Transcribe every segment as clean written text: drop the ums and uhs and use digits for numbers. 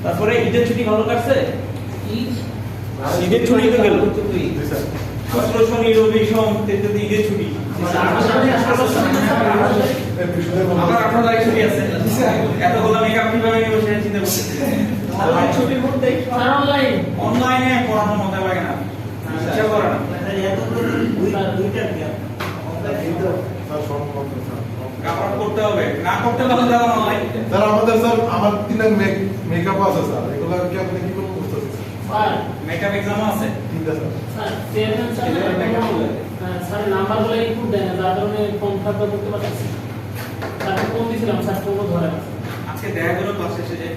তারপরে ঈদের ছুটি ভালো কাটছে? ঈদের ছুটি তো গেল, শুক্র শনি রবি সোম তেতে ঈদের ছুটি। আমার 18 তারিখ ছুটি আছে। এতগুলো মেকআপ কিভাবে নিব সেটা চিন্তা করতেছি। ছুটির মধ্যে অনলাইনে পড়ানোর মজা লাগে না, ইচ্ছা করে না। কাপড় করতে হবে, না করতে পারলে যাবো অনলাইন। স্যার আমাদের স্যার আমার 3টা মেকআপ আছে স্যার, এগুলো কি আপনি কি করতে বুঝতেছেন স্যার? মেকআপ এক্সাম আছে 3টা স্যার। স্যার চেয়ারম্যান স্যার নাম্বারগুলো ইনপুট দেন, যার কারণে ফর্ম ফিল করতে পারতেছি। স্যার ফোন দিছিলাম, স্যার ফোনও ধরে না। আজকে দেখা গেল ক্লাস শেষে যে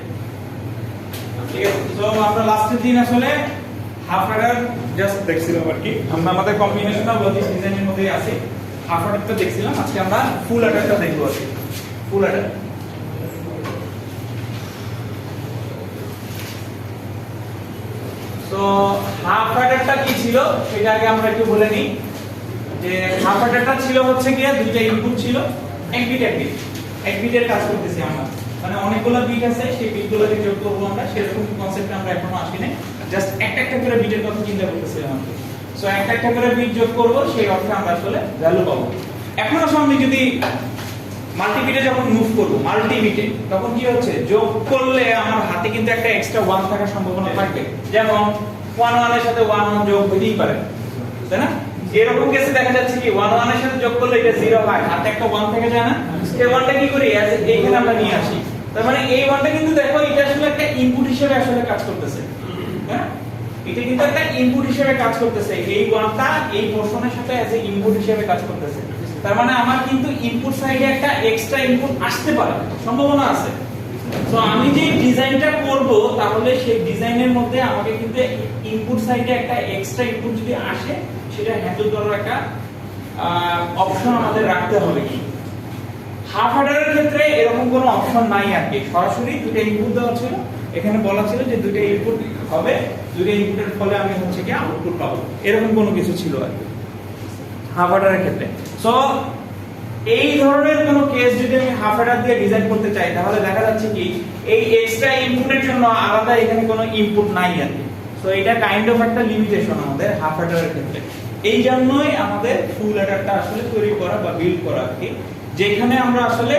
ঠিক আছে। তো আমরা লাস্টের দিন আসলে হাফ অ্যাডার জাস্ট দেখছিলাম আর কি। আমরা আমাদের কম্বিনেশনাল লজিক ডিজাইনের মধ্যে আছে, হাফ অ্যাডারটা দেখছিলাম। আজকে আমরা ফুল অ্যাডারটা দেখব আর কি। ফুল অ্যাডার তো হাফ অ্যাডারটা কি ছিল সেটা আগে আমরা একটু বলে নিই। যে হাফ অ্যাডারটা ছিল হচ্ছে কি দুইটা ইনপুট ছিল, এক বিটের কাজ করতেছি আমরা। মানে অনেকগুলো বিট আছে, সেই বিটগুলোকে যোগ করব আমরা, সেরকম কনসেপ্টে আমরা এখনো আসিনি। জাস্ট একটা করে বিটের কথা চিন্তা করতেছিলাম আমরা। সো একটা করে বিট যোগ করব, সেই অর্থে আমরা আসলে ভ্যালু পাবো। এখন আসলে আমি যদি মাল্টিবিটে যখন মুভ করব, মাল্টিবিটে তখন কি হচ্ছে, যোগ করলে আমার হাতে কিন্তু একটা এক্সট্রা 1 থাকার সম্ভাবনা থাকবে। যেমন 1 1 এর সাথে 1 1 যোগ হতেই পারে, তাই না? এরকম কেসে দেখা যাচ্ছে কি 1 1 এর সাথে যোগ করলে এটা 0 হয়, হাতে একটা 1 থেকে যায় না? এই 1টা কি করি, এইখানে আমরা নিয়ে আসি। তার মানে এই 1টা কিন্তু দেখো এটা আসলে একটা ইনপুট হিসেবে আসলে কাজ করতেছে, হ্যাঁ? এটা কিন্তু একটা ইনপুট হিসেবে কাজ করতেছে। এই 1টা এই পোরশনের সাথে অ্যাজ এ ইনপুট হিসেবে কাজ করতেছে। তার মানে আমার কিন্তু ইনপুট সাইডে একটা এক্সট্রা ইনপুট আসতে পারে, সম্ভাবনা আছে। তো আমি যে ডিজাইনটা করব, তাহলে সেই ডিজাইনের মধ্যে আমাকে কিন্তু ইনপুট সাইডে একটা এক্সট্রা ইনপুট যদি আসে, সেটা হ্যান্ডেল করার একটা অপশন আমাদের রাখতে হবে। কি হাফ অ্যাডারের ক্ষেত্রে এরকম কোনো অপশন নাই আর কি। সরাসরি দুটো ইনপুট দেওয়া ছিল, এখানে বলা ছিল যে দুটো ইনপুট হবে, দুটো ইনপুটের ফলে আমি হচ্ছে কি আউটপুট পাবো, এরকম কোনো কিছু ছিল আর কি হাফ অ্যাডারের ক্ষেত্রে। সো এই ধরনের কোনো কেস যদি আমি হাফ অ্যাডার দিয়ে ডিজাইন করতে চাই, তাহলে দেখা যাচ্ছে কি এই এক্সট্রা ইনপুটের জন্য আলাদা এখানে কোনো ইনপুট নাই আর কি। সো এটা কাইন্ড অফ একটা লিমিটেশন আমাদের হাফ অ্যাডারের ক্ষেত্রে। এই জন্যই আমাদের ফুল অ্যাডারটা আসলে তৈরি করা বা বিল্ড করা আর কি, যেখানে আমরা আসলে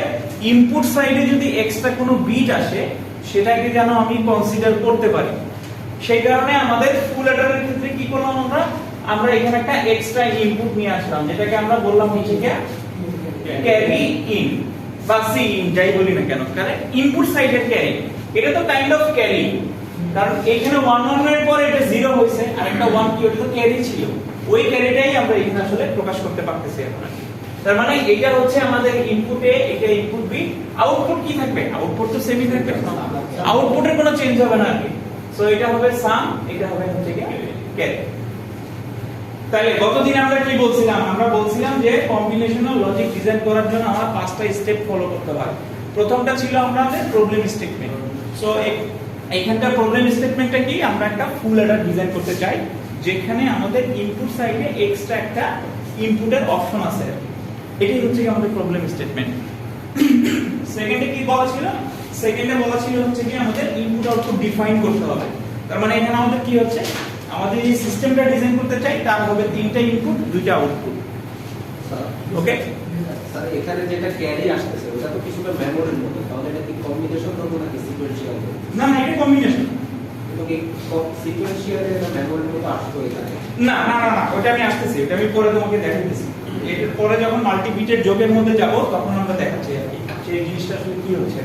ইনপুট সাইডে যদি এক্সট্রা কোনো বিট আসে, সেটাকে যেন আমি কনসিডার করতে পারি। সেই কারণে আমাদের ফুল অ্যাডারের ক্ষেত্রে কি করলাম, আমরা এখানে একটা এক্সট্রা ইনপুট নিয়ে আসলাম, যেটাকে আমরা বললাম হচ্ছে কি ক্যারি ইন বা সি ইন, যাই বলি না কেন, কারণ ইনপুট সাইডের ক্যারি এটা তো কাইন্ড অফ ক্যারি। কারণ এখানে 1 1 এর পরে এটা 0 হইছে, আর একটা 1 কি ওটা তো ক্যারি ছিল, ওই ক্যারিটাই আমরা এখানে আসলে প্রকাশ করতে পারতেছি এখন। তার মানে এটা হচ্ছে আমাদের ইনপুটে, এটা ইনপুট বি, আউটপুট কি থাকবে, আউটপুট তো সেমই থাকবে, আউটপুটের কোনো চেঞ্জ হবে না আর কি। সো এটা হবে সাম, এটা হবে হচ্ছে কি ক্যারি। তাহলে গতদিন আমরা কি বলছিলাম, আমরা বলছিলাম যে কম্বিনেশনাল লজিক ডিজাইন করার জন্য আমরা 5টা স্টেপ ফলো করতে হয়। প্রথমটা ছিল আমাদের প্রবলেম স্টেটমেন্ট। সো এইখানকার প্রবলেম স্টেটমেন্টটা কি, আমরা একটা ফুল অ্যাডার ডিজাইন করতে চাই, যেখানে আমাদের ইনপুট সাইডে এক্সট্রা একটা ইনপুটের অপশন আছে। এটাই হচ্ছে কি আমাদের প্রবলেম স্টেটমেন্ট। সেকেন্ডে কি বলা ছিল, সেকেন্ডে বলা ছিল হচ্ছে কি আমাদের ইনপুট আউটপুট ডিফাইন করতে হবে। তার মানে এখানে আমাদের কি হচ্ছে, আমাদের এই সিস্টেমটা ডিজাইন করতে চাই, তার হবে 3টা ইনপুট 2টা আউটপুট। ওকে স্যার, এখানে যেটা ক্যারি আসতেছে ওটা তো কিছুটা মেমোরির মতো, তাহলে এটা কি কম্বিনেশন করব নাকি সিকোয়েন্সিয়াল করব? না না, এটা কম্বিনেশন। কিন্তু কি সিকোয়েন্সিয়ালে এটা মেমোরির মতো আসতো এখানে? না না না না, ওটা আমি আসতেছি, ওটা আমি পরে তোমাকে দেখাচ্ছি। এর পরে যখন মাল্টিবিটের যোগের মধ্যে যাব, তখন আমরা দেখাচ্ছি আর কি সেই জিনিসটা আসলে কি হচ্ছে।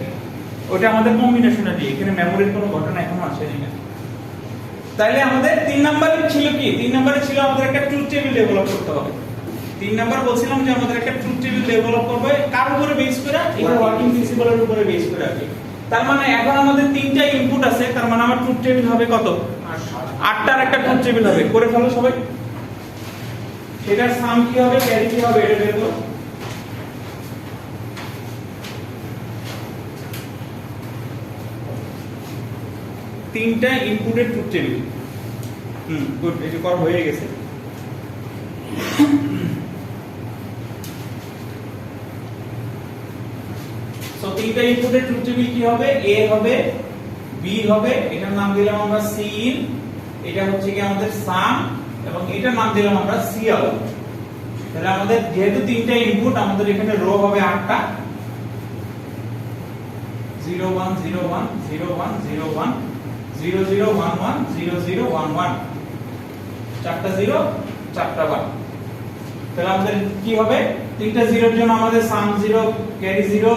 ওটা আমাদের কম্বিনেশনালি, এখানে মেমোরির কোনো ঘটনা এখনো আসেনি না। তাইলে আমাদের 3 নম্বরে ছিল কি, 3 নম্বরে ছিল আমাদের একটা ট্রুথ টেবিল ডেভেলপ করতে হবে। 3 নাম্বার বলছিলাম যে আমাদের একটা ট্রুথ টেবিল ডেভেলপ করবে, কার উপরে বেস করে, এটা ওয়ার্কিং প্রিন্সিপালের উপরে বেস করে আর কি। তার মানে এখন আমাদের 3টা ইনপুট আছে, তার মানে আমার ট্রুথ টেবিল হবে কত, 8টার একটা ট্রুথ টেবিল হবে। করে ফেলো সবাই। সেটার সাম কি হবে, ক্যারি কি হবে, এটা বের করো। তিনটা ইনপুটের ট্রুথ টেবিল। গুড, এটা করা হয়ে গেছে। তিনটা ইনপুটের ট্রুথ টেবিল কি হবে? a হবে, b হবে, এটার নাম দিলাম আমরা c in, এটা হচ্ছে কি আমাদের সাম, এবং এটার নাম দিলাম আমরা c out। তাহলে আমাদের যেহেতু তিনটা ইনপুট, আমাদের এখানে রো হবে 8টা, 0 1 0 1 0 1 0 1 0 0 1 1 0 0 1 1, চারটা 0 চারটা 1। তাহলে আমাদের কি হবে? তিনটা 0 এর জন্য আমাদের সাম 0 ক্যারি 0,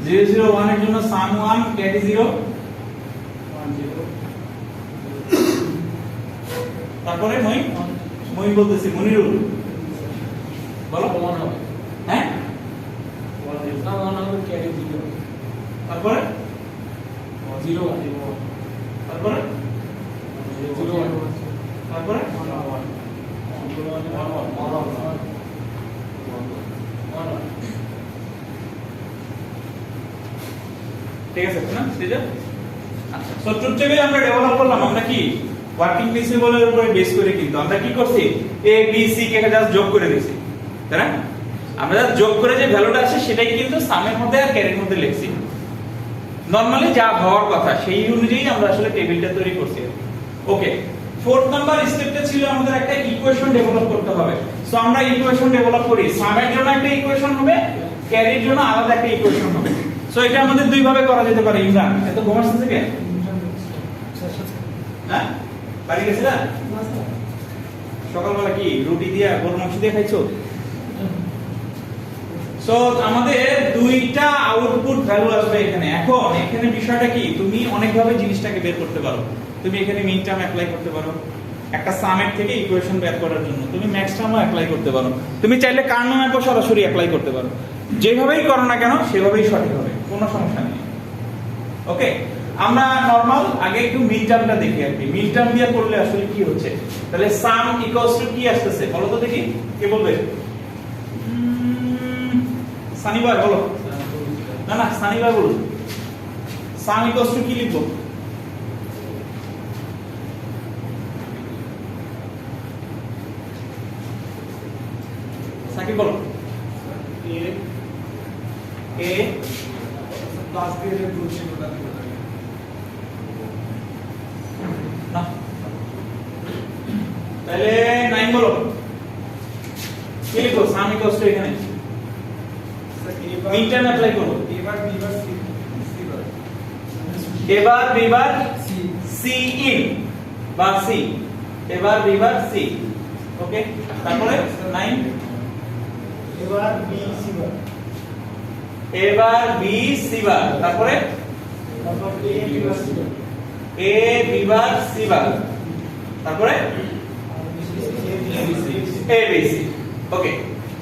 0 0 1 এর জন্য সাম 1 ক্যারি 0 1 0। তারপরে মই বলতেছি মনিরুল বলো 1 হবে। হ্যাঁ 1 হবে ক্যারি 0, তারপরে 0 1 তারপরে 0 1 তারপরে 1 ঠিক আছে না সেটা? আচ্ছা, সো ট্রুথ টেবিল আমরা ডেভেলপ করলাম, আমরা কি ওয়ার্কিং প্রিন্সিপলের উপরে বেস করে, কিন্তু আমরা কি করছি? a b c K just যোগ করে দিয়েছি, তাই না? আমরা জাস্ট যোগ করে যে ভ্যালুটা আছে সেটাই কিন্তু সামের মধ্যে আর ক্যারির মধ্যে লিখছি। নরমালি যা হওয়ার কথা সেই অনুযায়ী আমরা আসলে টেবিলটা তৈরি করছি। ওকে, ফোর্থ নাম্বার স্টেপটা ছিল আমাদের একটা ইকুয়েশন ডেভেলপ করতে হবে। সো আমরা ইকুয়েশন ডেভেলপ করি, সামের জন্য একটা ইকুয়েশন হবে, ক্যারির জন্য আলাদা একটা ইকুয়েশন হবে। সো এটা আমাদের দুই ভাবে করা যেতে পারে। ইমরান এত ঘুমাচ্ছে থেকে হ্যাঁ বাড়ি গেছে না? সকালবেলা কি রুটি দিয়া গরুর মাংস দিয়ে খাইছো? সো আমাদের দুইটা আউটপুট ভ্যালু আসবে এখানে। এখন এখানে বিষয়টা কি, তুমি অনেক ভাবে জিনিসটাকে বের করতে পারো। তুমি এখানে মিন টার্ম অ্যাপ্লাই করতে পারো, একটা সামের থেকে ইকুয়েশন বের করার জন্য তুমি ম্যাক্স টার্মও অ্যাপ্লাই করতে পারো, তুমি চাইলে কার্নোম্যাপও সরাসরি অ্যাপ্লাই করতে পারো। যেভাবেই করো না কেন সেভাবেই সঠিক হবে, কোনো সমস্যা নেই। ওকে, আমরা নরমাল আগে একটু মিন টার্মটা দেখি আর কি। মিন টার্ম দিয়ে করলে আসলে কি হচ্ছে? তাহলে সাম ইকুয়ালস টু কি আসতেছে বলো তো দেখি, কে বলবে? সানি ভাই বলো। না না, সানি ভাই বলো। সাম ইকুয়ালস টু কি লিখবো? সাকিব বলো। a প্লাস দিয়ে যে ট্রুথ টেবিলটা দিতে হবে। না, তাহলে 9 বলো। কি লিখবো? সাম ইকুয়ালস টু এখানে মিন টার্ম অ্যাপ্লাই করব। এবার এবার বিবার সি ইন বা সি, এবার বিবার সি। ওকে, তারপরে 9 এবার বি সি বার, এবার বি সি বার, তারপরে তারপর A B bar C bar, A B bar C bar, তারপরে A B C. Okay,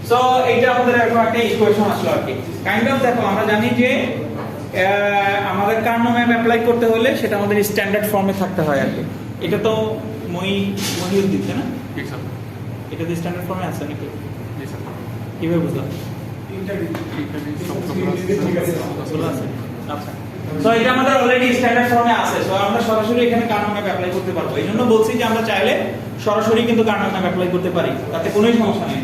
so এইটা আমাদের এখন একটা ইকুয়েশন আসলো আর কি। কাইন্ড অফ দেখো, আমরা জানি যে আমাদের কার্নোম্যাপ অ্যাপ্লাই করতে হলে সেটা আমাদের স্ট্যান্ডার্ড ফর্মে থাকতে হয় আর কি। এটা তো মহিউদ্দিন দিচ্ছে না? ঠিক স্যার। এটা তো স্ট্যান্ডার্ড ফর্মে আছে নাকি? জি স্যার। কিভাবে বুঝলাম? তিনটা ঠিক আছে। চলে আছে। আচ্ছা, সো এটা আমাদের অলরেডি স্ট্যান্ডার্ড ফর্মে আছে। সো আমরা সরাসরি এখানে কার্নোম্যাপ অ্যাপ্লাই করতে পারবো। এইজন্য বলছি যে আমরা চাইলে সরাসরি কিন্তু কার্নোম্যাপ অ্যাপ্লাই করতে পারি, তাতে কোনো সমস্যা নেই।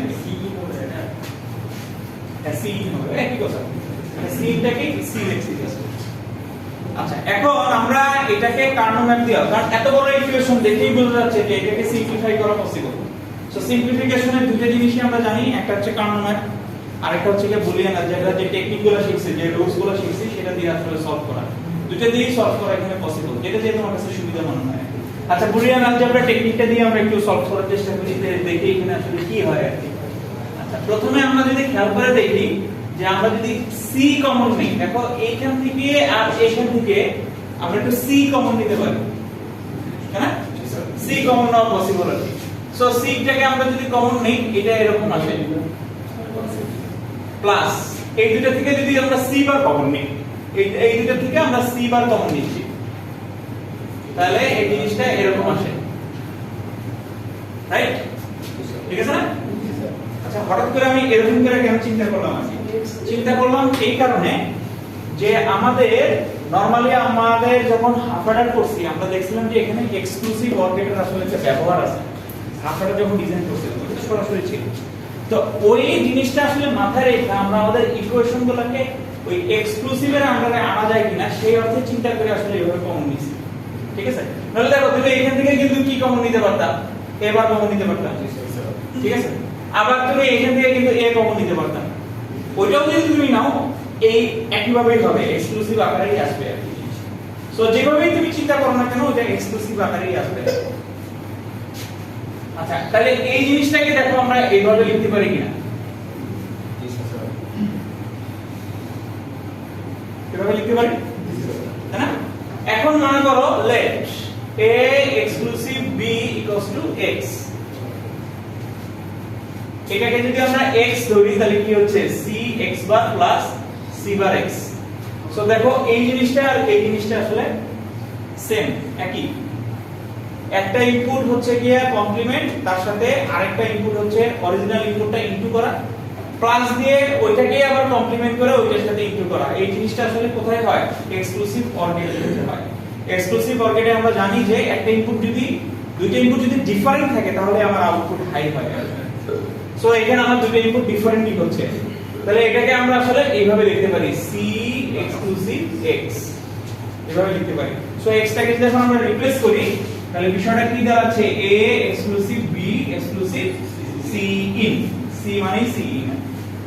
সি হবে একই কথা, সিটাকে সি লিখছি। আচ্ছা, এখন আমরা এটাকে কার্নোম্যাপ দিও, কারণ এত বড় ইকুয়েশন দেখেই বোঝা যাচ্ছে যে এটাকে সিম্পলিফাই করা পসিবল। সো সিম্পলিফিকেশনের দুটো জিনিসই আমরা জানি, একটা হচ্ছে কার্নোম্যাপ, আরেকটা হচ্ছে যে বুলিয়ান অলজেব্রা, যে টেকনিকগুলো শিখছি, যে রুলসগুলো শিখছি সেটা দিয়ে আসলে সলভ করা। দুটো দিয়েই সলভ করা এখানে পসিবল, যেটা দিয়ে তোমার কাছে সুবিধা মনে হয়। আচ্ছা, বুলিয়ান অলজেব্রা টেকনিকটা দিয়ে আমরা একটু সলভ করার চেষ্টা করি, দেখি এখানে আসলে কি হয় আর কি। আচ্ছা, প্রথমে আমরা যদি খেয়াল করে দেখি যে আমরা যদি সি কমন নিই, দেখো এইখান থেকে আর এইখান থেকে আমরা একটু সি কমন নিতে পারি, হ্যাঁ? সি কমন নেওয়া পসিবল আছে। সো সি টাকে আমরা যদি কমন নিই, এটা এরকম আসে প্লাস এই দুটো থেকে যদি আমরা সি বার কমন নিই, এই দুটো থেকে আমরা সি বার কমন নিচ্ছি, তাহলে এই জিনিসটা এরকম আসে, রাইট? ঠিক আছে না? আচ্ছা, হঠাৎ করে আমি এরকম করে কেন চিন্তা করলাম? চিন্তা করলাম এই কারণে যে আমাদের নরমালি আমাদের যখন হাফ অর্ডার করছি, আমরা দেখছিলাম যে এখানে এক্সক্লুসিভ অর্ডারের আসলে একটা ব্যবহার আছে। হাফ অর্ডার যখন ডিজাইন করছিলাম ওটা সরাসরি ছিল, তো ওই জিনিসটা আসলে মাথায় রেখে আমরা আমাদের ইকুয়েশনগুলোকে ওই এক্সক্লুসিভের আন্ডারে আনা যায় কিনা সেই অর্থে চিন্তা করে আসলে এইভাবে কমন নিছি, ঠিক আছে? নাহলে দেখো তুমি এখান থেকে কিন্তু কি কমন নিতে পারতাম, এবার কমন নিতে পারতাম, ঠিক আছে? আবার তুমি এখান থেকে কিন্তু এ কমন নিতে পারতাম, ওইটাও যদি তুমি নাও এই একইভাবেই হবে, এক্সক্লুসিভ আকারেই আসবে আর কি। সো যেভাবেই তুমি চিন্তা করো না কেন ওটা এক্সক্লুসিভ আকারেই আসবে। আচ্ছা, তাহলে এই জিনিসটাকে দেখো আমরা এইভাবে লিখতে পারি কিনা, এভাবে লিখতে পারি, তাই না? এখন মনে করো let a exclusive b equals to x, এটাকে যদি আমরা x ধরি তাহলে কি হচ্ছে c x বার প্লাস c বার x। সো দেখো এই জিনিসটা আর এই জিনিসটা আসলে সেম, একই। একটা ইনপুট হচ্ছে কি কমপ্লিমেন্ট, তার সাথে আরেকটা ইনপুট হচ্ছে অরিজিনাল ইনপুটটা ইনটু করা, প্লাস দিয়ে ওইটাকে আবার কমপ্লিমেন্ট করে ওইটার সাথে ইনটু করা। এই জিনিসটা আসলে কোথায় হয়? এক্সক্লুসিভ অর গেটে হয়। এক্সক্লুসিভ অর গেটে আমরা জানি যে একটা ইনপুট যদি দুইটা ইনপুট যদি ডিফারেন্ট থাকে তাহলে আমার আউটপুট হাই হয়। সো এখানে আমার দুইটা ইনপুট ডিফারেন্টই হচ্ছে, তাহলে এটাকে আমরা আসলে এইভাবে লিখতে পারি c এক্সক্লুসিভ x, এভাবে লিখতে পারি। সো x টাকে যদি আমরা রিপ্লেস করি তাহলে বিষয়টা কি দাঁড়াচ্ছে? a exclusive b exclusive c in, c মানে c in।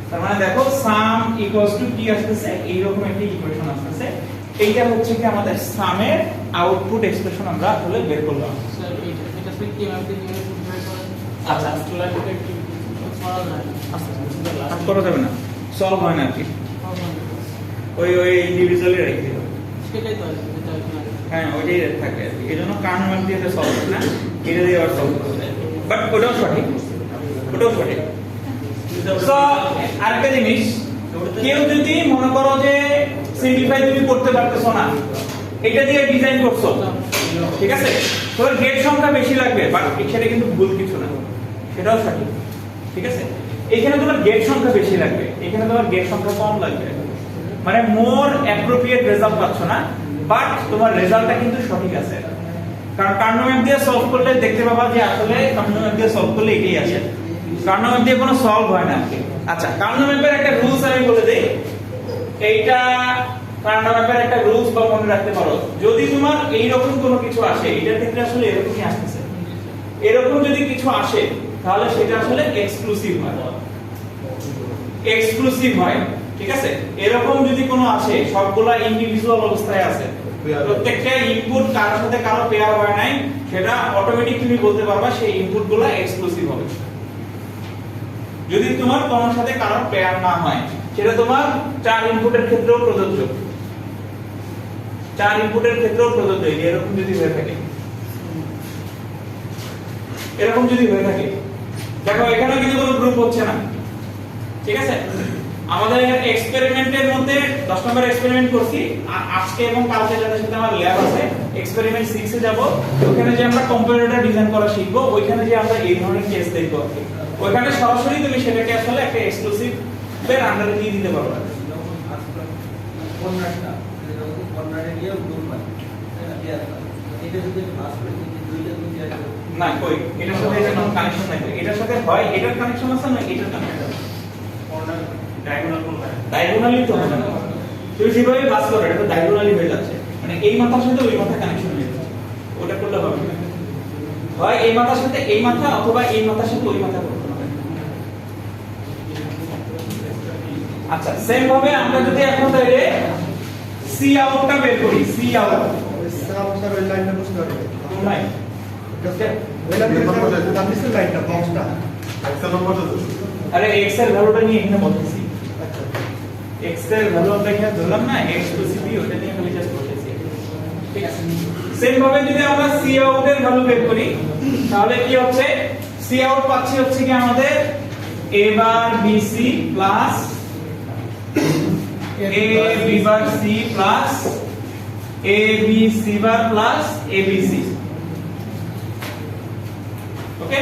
তার মানে দেখো সাম ইকুয়ালস টু কি আসছে, এই রকম একটা ইকুয়েশন আসছে। এইটা হচ্ছে কি আমাদের সামের আউটপুট এক্সপ্রেশন আমরা আসলে বের করলাম। স্যার এটা থেকে কি আপনি নিয়ে বের করেন? আচ্ছা, স্টুডেন্টকে কি সরাল না কাজ করা যাবে না, সলভ হয় না আর কি, ওই ইন্ডিভিজুয়ালি রেখে দিও। সেটাই তো যেটা হ্যাঁ, ওইটাই থাকে আর কি। এজন্য কারণ মান দিয়ে এটা সলভ হয় না, এটা দিয়ে আবার সলভ করতে, বাট ওটাও সঠিক, ওটাও সঠিক। সো আরেকটা জিনিস, কেউ যদি মনে করো যে সিম্পলিফাই তুমি করতে পারতেছো না, এটা দিয়ে ডিজাইন করছো, ঠিক আছে, তোমার গেট সংখ্যা বেশি লাগবে, বাট সেটা কিন্তু ভুল কিছু না, সেটাও সঠিক, ঠিক আছে? এখানে তোমার গেট সংখ্যা বেশি লাগবে, এখানে তোমার গেট সংখ্যা কম লাগবে, মানে মোর অ্যাপ্রোপ্রিয়েট রেজাল্ট পাচ্ছ না, বাট তোমার রেজাল্টটা কিন্তু সঠিক আছে। কারণ কার্নো ম্যাপ দিয়ে সলভ করলে দেখতে পাবা যে আসলে কার্নো ম্যাপ দিয়ে সলভ করলে এটাই আসে, কার্নো ম্যাপ দিয়ে কোনো সলভ হয় না। আচ্ছা, কার্নো ম্যাপের একটা রুলস আমি বলে দেই, এইটা কার্নো ম্যাপের একটা রুলস বা মনে রাখতে পারো, যদি তোমার এই রকম কোনো কিছু আসে, এটার ক্ষেত্রে আসলে এরকমই আসতেছে, এরকম যদি কিছু আসে তাহলে সেটা আসলে এক্সক্লুসিভ হয়, এক্সক্লুসিভ হয়, ঠিক আছে? এরকম যদি কোনো আসে, সবগুলা ইন্ডিভিজুয়াল অবস্থায় আছে, প্রত্যেকটা ইনপুট কারোর সাথে কারো পেয়ার হয় নাই, সেটা অটোমেটিক তুমি বলতে পারবা সেই ইনপুটগুলো এক্সক্লুসিভ হবে। যদি তোমার কোনোর সাথে কারো পেয়ার না হয়, সেটা তোমার 4 ইনপুটের ক্ষেত্রেও প্রযোজ্য, 4 ইনপুটের ক্ষেত্রেও প্রযোজ্য। এরকম যদি হয়ে থাকে, এরকম যদি হয়ে থাকে, দেখো এখানে কিন্তু কোনো গ্রুপ হচ্ছে না, ঠিক আছে? আমাদের এক্সপেরিমেন্টের মধ্যে 10 নম্বর এক্সপেরিমেন্ট করছি, আজকে এবং কালকে যাদের সাথে আমার ল্যাব আছে, এক্সপেরিমেন্ট 6 এ যাব, ওখানে যে আমরা কম্পিউটার ডিজাইন করা শিখবো, ওইখানে যে আমরা এই ধরনের কেস দেখবো, ওইখানে সরাসরি তুমি সেটাকে আসলে একটা এক্সক্লুসিভ এর আন্ডারে দিয়ে দিতে পারবে। কর্নারটা এরকম কর্নারে গিয়ে গ্রুপ হয়, এটা যদি ফার্স্ট করে দুইটা দুইটা না, কই এটার সাথে এটা কোনো কানেকশন নাই, এটার সাথে হয় এটার কানেকশন আছে না এটার কানেকশন আছে, কর্নার ডায়াগোনাল কোনটা, ডায়াগোনালি তো হবে না, তুমি যেভাবে বাস করো এটা তো ডায়াগোনালি হয়ে যাচ্ছে, মানে এই মাথার সাথে ওই মাথা কানেকশন হয়ে যাচ্ছে, ওটা করলে হবে না, হয় এই মাথার সাথে এই মাথা অথবা এই মাথার সাথে ওই মাথা করতে হবে। আচ্ছা, সেম ভাবে আমরা যদি এখন তাহলে সি আউটটা বের করি, সি আউট স্যার ওই লাইনটা বুঝতে পারবে নাই, লাইনটা বক্সটা একটা নম্বরটা আরে এক্স এর ভ্যালুটা নিয়ে এখানে বলতেছি, x এর ভ্যালু আমরা এখানে ধরলাম না, x টু সি ওটা নিয়ে খালি জাস্ট বলতেছি, ঠিক আছে? সেম ভাবে যদি আমরা সি আউট এর ভ্যালু বের করি তাহলে কি হচ্ছে, সি আউট পাচ্ছি হচ্ছে কি আমাদের a bar bc plus a b bar c plus a b c bar plus abc, okay?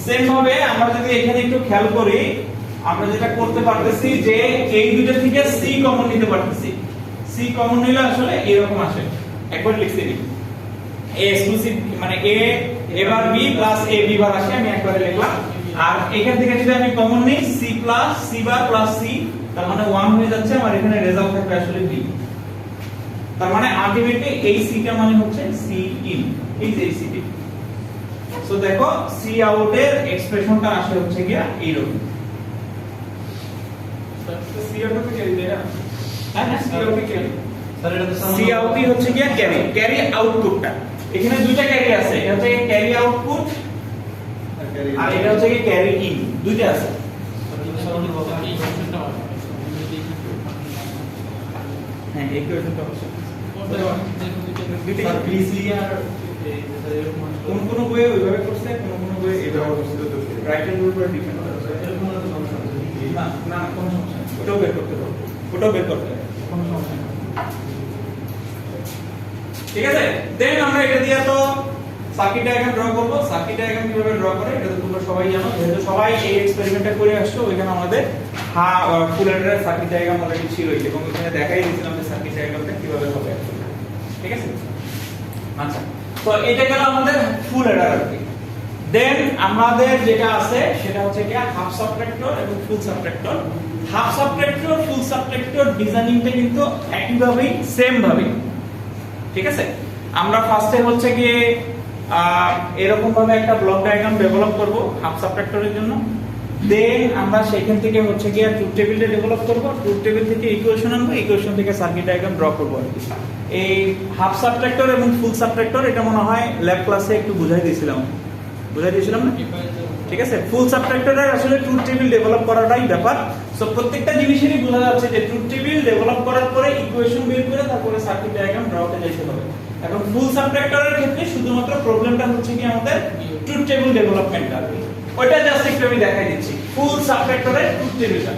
Same ভাবে আমরা যদি এখানে একটু খেয়াল করি, আমরা যেটা করতে পারতেছি যে এই দুটো থেকে c কমন নিতে পারতেছি, c কমন নিলে আসলে এরকম আসে, একবার লিখতে দিই a এক্সক্লুসিভ মানে a bar b plus a b বার আসে, আমি একবারে লিখলাম, আর এখান থেকে যদি আমি কমন নিই c প্লাস c বার প্লাস c, তার মানে 1 হয়ে যাচ্ছে আমার এখানে রেজাল্ট থাকবে আসলে b। তার মানে আলটিমেটলি এই c টা মানে হচ্ছে c ইন, এই যে c টি। সো দেখো c আউট এর এক্সপ্রেশনটা আসে হচ্ছে কি এইরকম। সি আউট তো ক্যারি দেয় না, হ্যাঁ সি আউট ক্যারি। স্যার এটা তো সি আউট হচ্ছে কি ক্যারি আউটপুটটা। এখানে দুইটা ক্যারি আছে, এটা হচ্ছে ক্যারি আউটপুট আর এটা হচ্ছে কি ক্যারি ইন, দুইটা আছে। হ্যাঁ ইকুয়েশনটা হচ্ছে স্যার প্রিসলি আর কোন কোন বইয়ে ওইভাবে করছে, কোন কোন বইয়ে এইভাবে করছে। রাইটের উপর ডিপেন্ড করে। না না কোনো সমস্যা নেই, ওটাও বের করতে পারবো, ওটাও বের করতে হবে, কোনো সমস্যা নেই। ঠিক আছে, দেন আমরা এটা দিয়ে তো সার্কিট ডায়াগ্রাম ড্র করব। সার্কিট ডায়াগ্রাম কিভাবে ড্র করে এটা তো তোমরা সবাই জানো, যেহেতু সবাই এই এক্সপেরিমেন্টটা করে আসছো। ওইখানে আমাদের ফুল অ্যাডারের সার্কিট ডায়াগ্রাম অলরেডি ছিল এবং ওখানে দেখাই দিয়েছিলাম যে সার্কিট ডায়াগ্রামটা কিভাবে হবে। ঠিক আছে, আচ্ছা তো এটা গেল আমাদের ফুল অ্যাডার। দেন আমাদের যেটা আছে সেটা হচ্ছে কি হাফ সাবট্রাক্টর এবং ফুল সাবট্রাক্টর। হাফ সাবট্রাক্টর ফুল সাবট্রাক্টর ডিজাইনিংটা কিন্তু একইভাবেই সেম ভাবে। ঠিক আছে, আমরা ফার্স্টে হচ্ছে কি এরকম ভাবে একটা ব্লক ডায়াগ্রাম ডেভেলপ করব হাফ সাবট্রাক্টরের জন্য। দেন আমরা সেখান থেকে হচ্ছে কি ট্রুথ টেবিলটা ডেভেলপ করব। ট্রুথ টেবিল থেকে ইকুয়েশন আনবো, ইকুয়েশন থেকে সার্কিট ডায়াগ্রাম ড্র করব আর কি। এই হাফ সাবট্রাক্টর এবং ফুল সাবট্রাক্টর এটা মনে হয় ল্যাব ক্লাসে একটু বুঝাই দিয়েছিলাম না? ঠিক আছে, ফুল সাবট্রাক্টরের আসলে ট্রুথ টেবিল ডেভেলপ করাটাই ব্যাপার। সো প্রত্যেকটা জিনিসেরই বোঝা যাচ্ছে যে ট্রুথ টেবিল ডেভেলপ করার পরে ইকুয়েশন বের করে তারপরে সার্কিট ডায়াগ্রাম ড্রতে যেতে হবে। এখন ফুল সাবট্রাক্টরের ক্ষেত্রে শুধুমাত্র প্রবলেমটা হচ্ছে কি আমাদের ট্রুথ টেবিল ডেভেলপমেন্টটা, ওইটা জাস্ট একটু আমি দেখাই দিচ্ছি ফুল সাবট্রাক্টরের ট্রুথ টেবিলটা।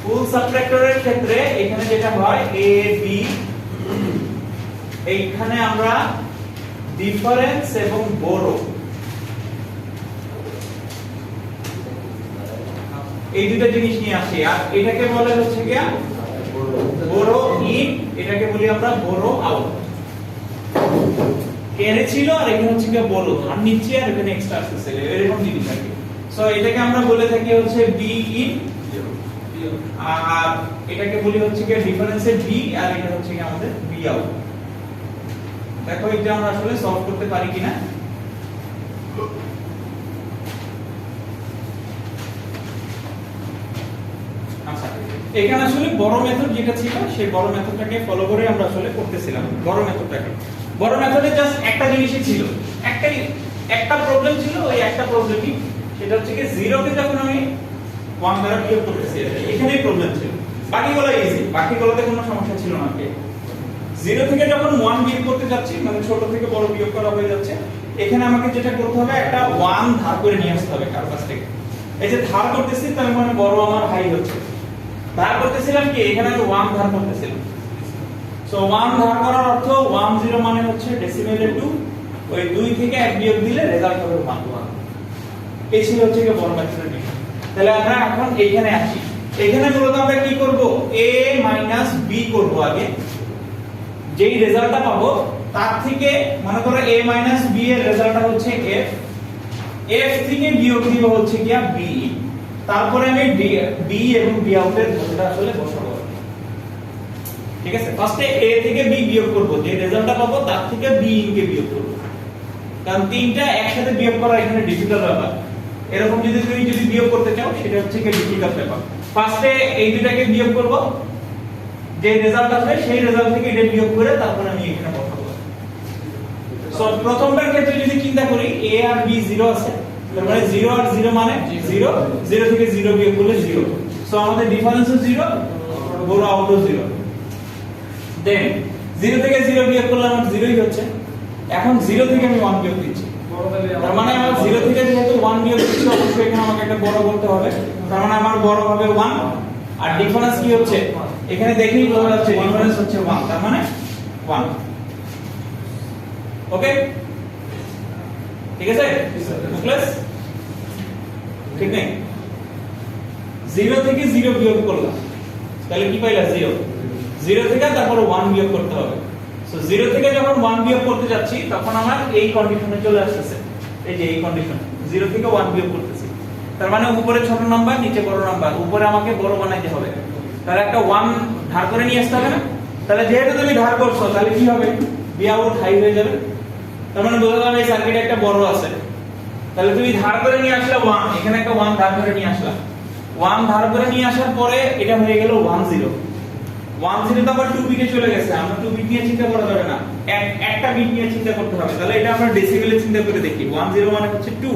ফুল সাবট্রাক্টরের ক্ষেত্রে এখানে যেটা হয় a b, এইখানে আমরা ডিফারেন্স এবং বড় এই দুটো জিনিস নিয়ে আসি। আর এটাকে বলে হচ্ছে কি বড় ইন, এটাকে বলি আমরা বড় আউট। এর ছিল আর এখানে হচ্ছে কি বড় ধার নিচে আর এখানে এক্সট্রা আসছে এরকম জিনিস থাকে। সো এটাকে আমরা বলে থাকি হচ্ছে বি ইন, আর এটাকে বলি হচ্ছে কি ডিফারেন্সের বি, আর এটা হচ্ছে কি আমাদের বি আউট। দেখো এটা আমরা আসলে সলভ করতে পারি কিনা। আচ্ছা, এখানে আসলে বড় মেথড যেটা ছিল সেই বড় মেথডটাকে ফলো করে আমরা আসলে করতেছিলাম বড় মেথডটাকে। বড় মেথডে জাস্ট একটা জিনিসই ছিল, একটা প্রবলেম ছিল, ওই একটা প্রবলেমই, সেটা হচ্ছে কি 0 কে যখন আমি 1 দ্বারা বিয়োগ করতেছি, এখানেই প্রবলেম ছিল। বাকিগুলো ইজি, বাকিগুলোতে কোনো সমস্যা ছিল না। 0 থেকে যখন 1 বিয়োগ করতে যাচ্ছি, মানে ছোট থেকে বড় বিয়োগ করা হয়ে যাচ্ছে, এখানে আমাকে যেটা করতে হবে একটা 1 ধার করে নিয়ে আসতে হবে কার কাছ থেকে। এই যে ধার করতেছি তার মানে বড় আমার হাই হচ্ছে। ধার করতেছিলাম কি এখানে আমি 1 ধার করতেছিলাম। সো 1 ধার করার অর্থ 10 মানে হচ্ছে ডেসিমেলে 2, ওই 2 থেকে 1 বিয়োগ দিলে রেজাল্ট হবে 1। এই ছিল হচ্ছে কি বড় মেথডের বিষয়। তাহলে আমরা এখন এইখানে আসি। এখানে মূলত আমরা কি করব, a - b করব আগে। যেই রেজাল্টটা পাবো তার থেকে মনে করো a - b এর রেজাল্টটা হচ্ছে f থেকে বিয়োগ দিব হচ্ছে কি b, তারপরে আমি b এবং b আউটের ভ্যালুটা আসলে বসাবো। ঠিক আছে, ফার্স্টে a থেকে b বিয়োগ করব, যে রেজাল্টটা পাবো তার থেকে b কে বিয়োগ করব, কারণ তিনটা একসাথে বিয়োগ করা এখানে ডিফিকাল্ট ব্যাপার। এরকম যদি তুমি বিয়োগ করতে চাও সেটা হচ্ছে কি ডিফিকাল্ট ব্যাপার। ফার্স্টে এই দুটাকে বিয়োগ করব, যে রেজাল্ট আসবে সেই রেজাল্ট থেকে এটা বিয়োগ করে তারপরে আমি এখানে বসাবো। সো প্রথমটার ক্ষেত্রে যদি চিন্তা করি a আর b 0 আছে, তার মানে 0 আর 0 মানে 0, 0 থেকে 0 বিয়োগ করলে 0। সো আমাদের ডিফারেন্স 0, বড় আউটও 0। দেন 0 থেকে 0 বিয়োগ করলে আমার 0ই হচ্ছে। এখন 0 থেকে আমি 1 বিয়োগ দিচ্ছি, তার মানে আমার 0 থেকে যেহেতু 1 বিয়োগ দিচ্ছি অবশ্যই এখানে আমাকে একটা বড় করতে হবে। তার মানে আমার বড় হবে 1, আর ডিফারেন্স কি হচ্ছে এখানে দেখেই বোঝা যাচ্ছে ডিফারেন্স হচ্ছে 1, তার মানে 1। ওকে, ঠিক আছে, প্লাস ঠিক নেই। 0 থেকে 0 বিয়োগ করলাম, তাহলে কি পাইলা 0। 0 থেকে তারপর 1 বিয়োগ করতে হবে। সো 0 থেকে যখন 1 বিয়োগ করতে যাচ্ছি তখন আমার এই কন্ডিশনে চলে আসছে, এই যে এই কন্ডিশন 0 থেকে 1 বিয়োগ করতেছি, তার মানে উপরে ছোট নাম্বার নিচে বড় নাম্বার, উপরে আমাকে বড় বানাইতে হবে, তাহলে একটা 1 ধার করে নিয়ে আসতে হবে না? তাহলে যেহেতু তুমি ধার করছো তাহলে কি হবে, বি আউট হাই হয়ে যাবে, তার মানে বোঝা যাবে এই সার্কিটে একটা বড় আছে। তাহলে তুমি ধার করে নিয়ে আসলে 1, এখানে একটা 1 ধার করে নিয়ে আসলা, 1 ধার করে নিয়ে আসার পরে এটা হয়ে গেল 10, 10 তো আবার 2 বিটে চলে গেছে, আমরা 2 বিট নিয়ে চিন্তা করা যাবে না, একটা বিট নিয়ে চিন্তা করতে হবে। তাহলে এটা আমরা ডেসিমেলে চিন্তা করে দেখি, 10 মানে হচ্ছে 2,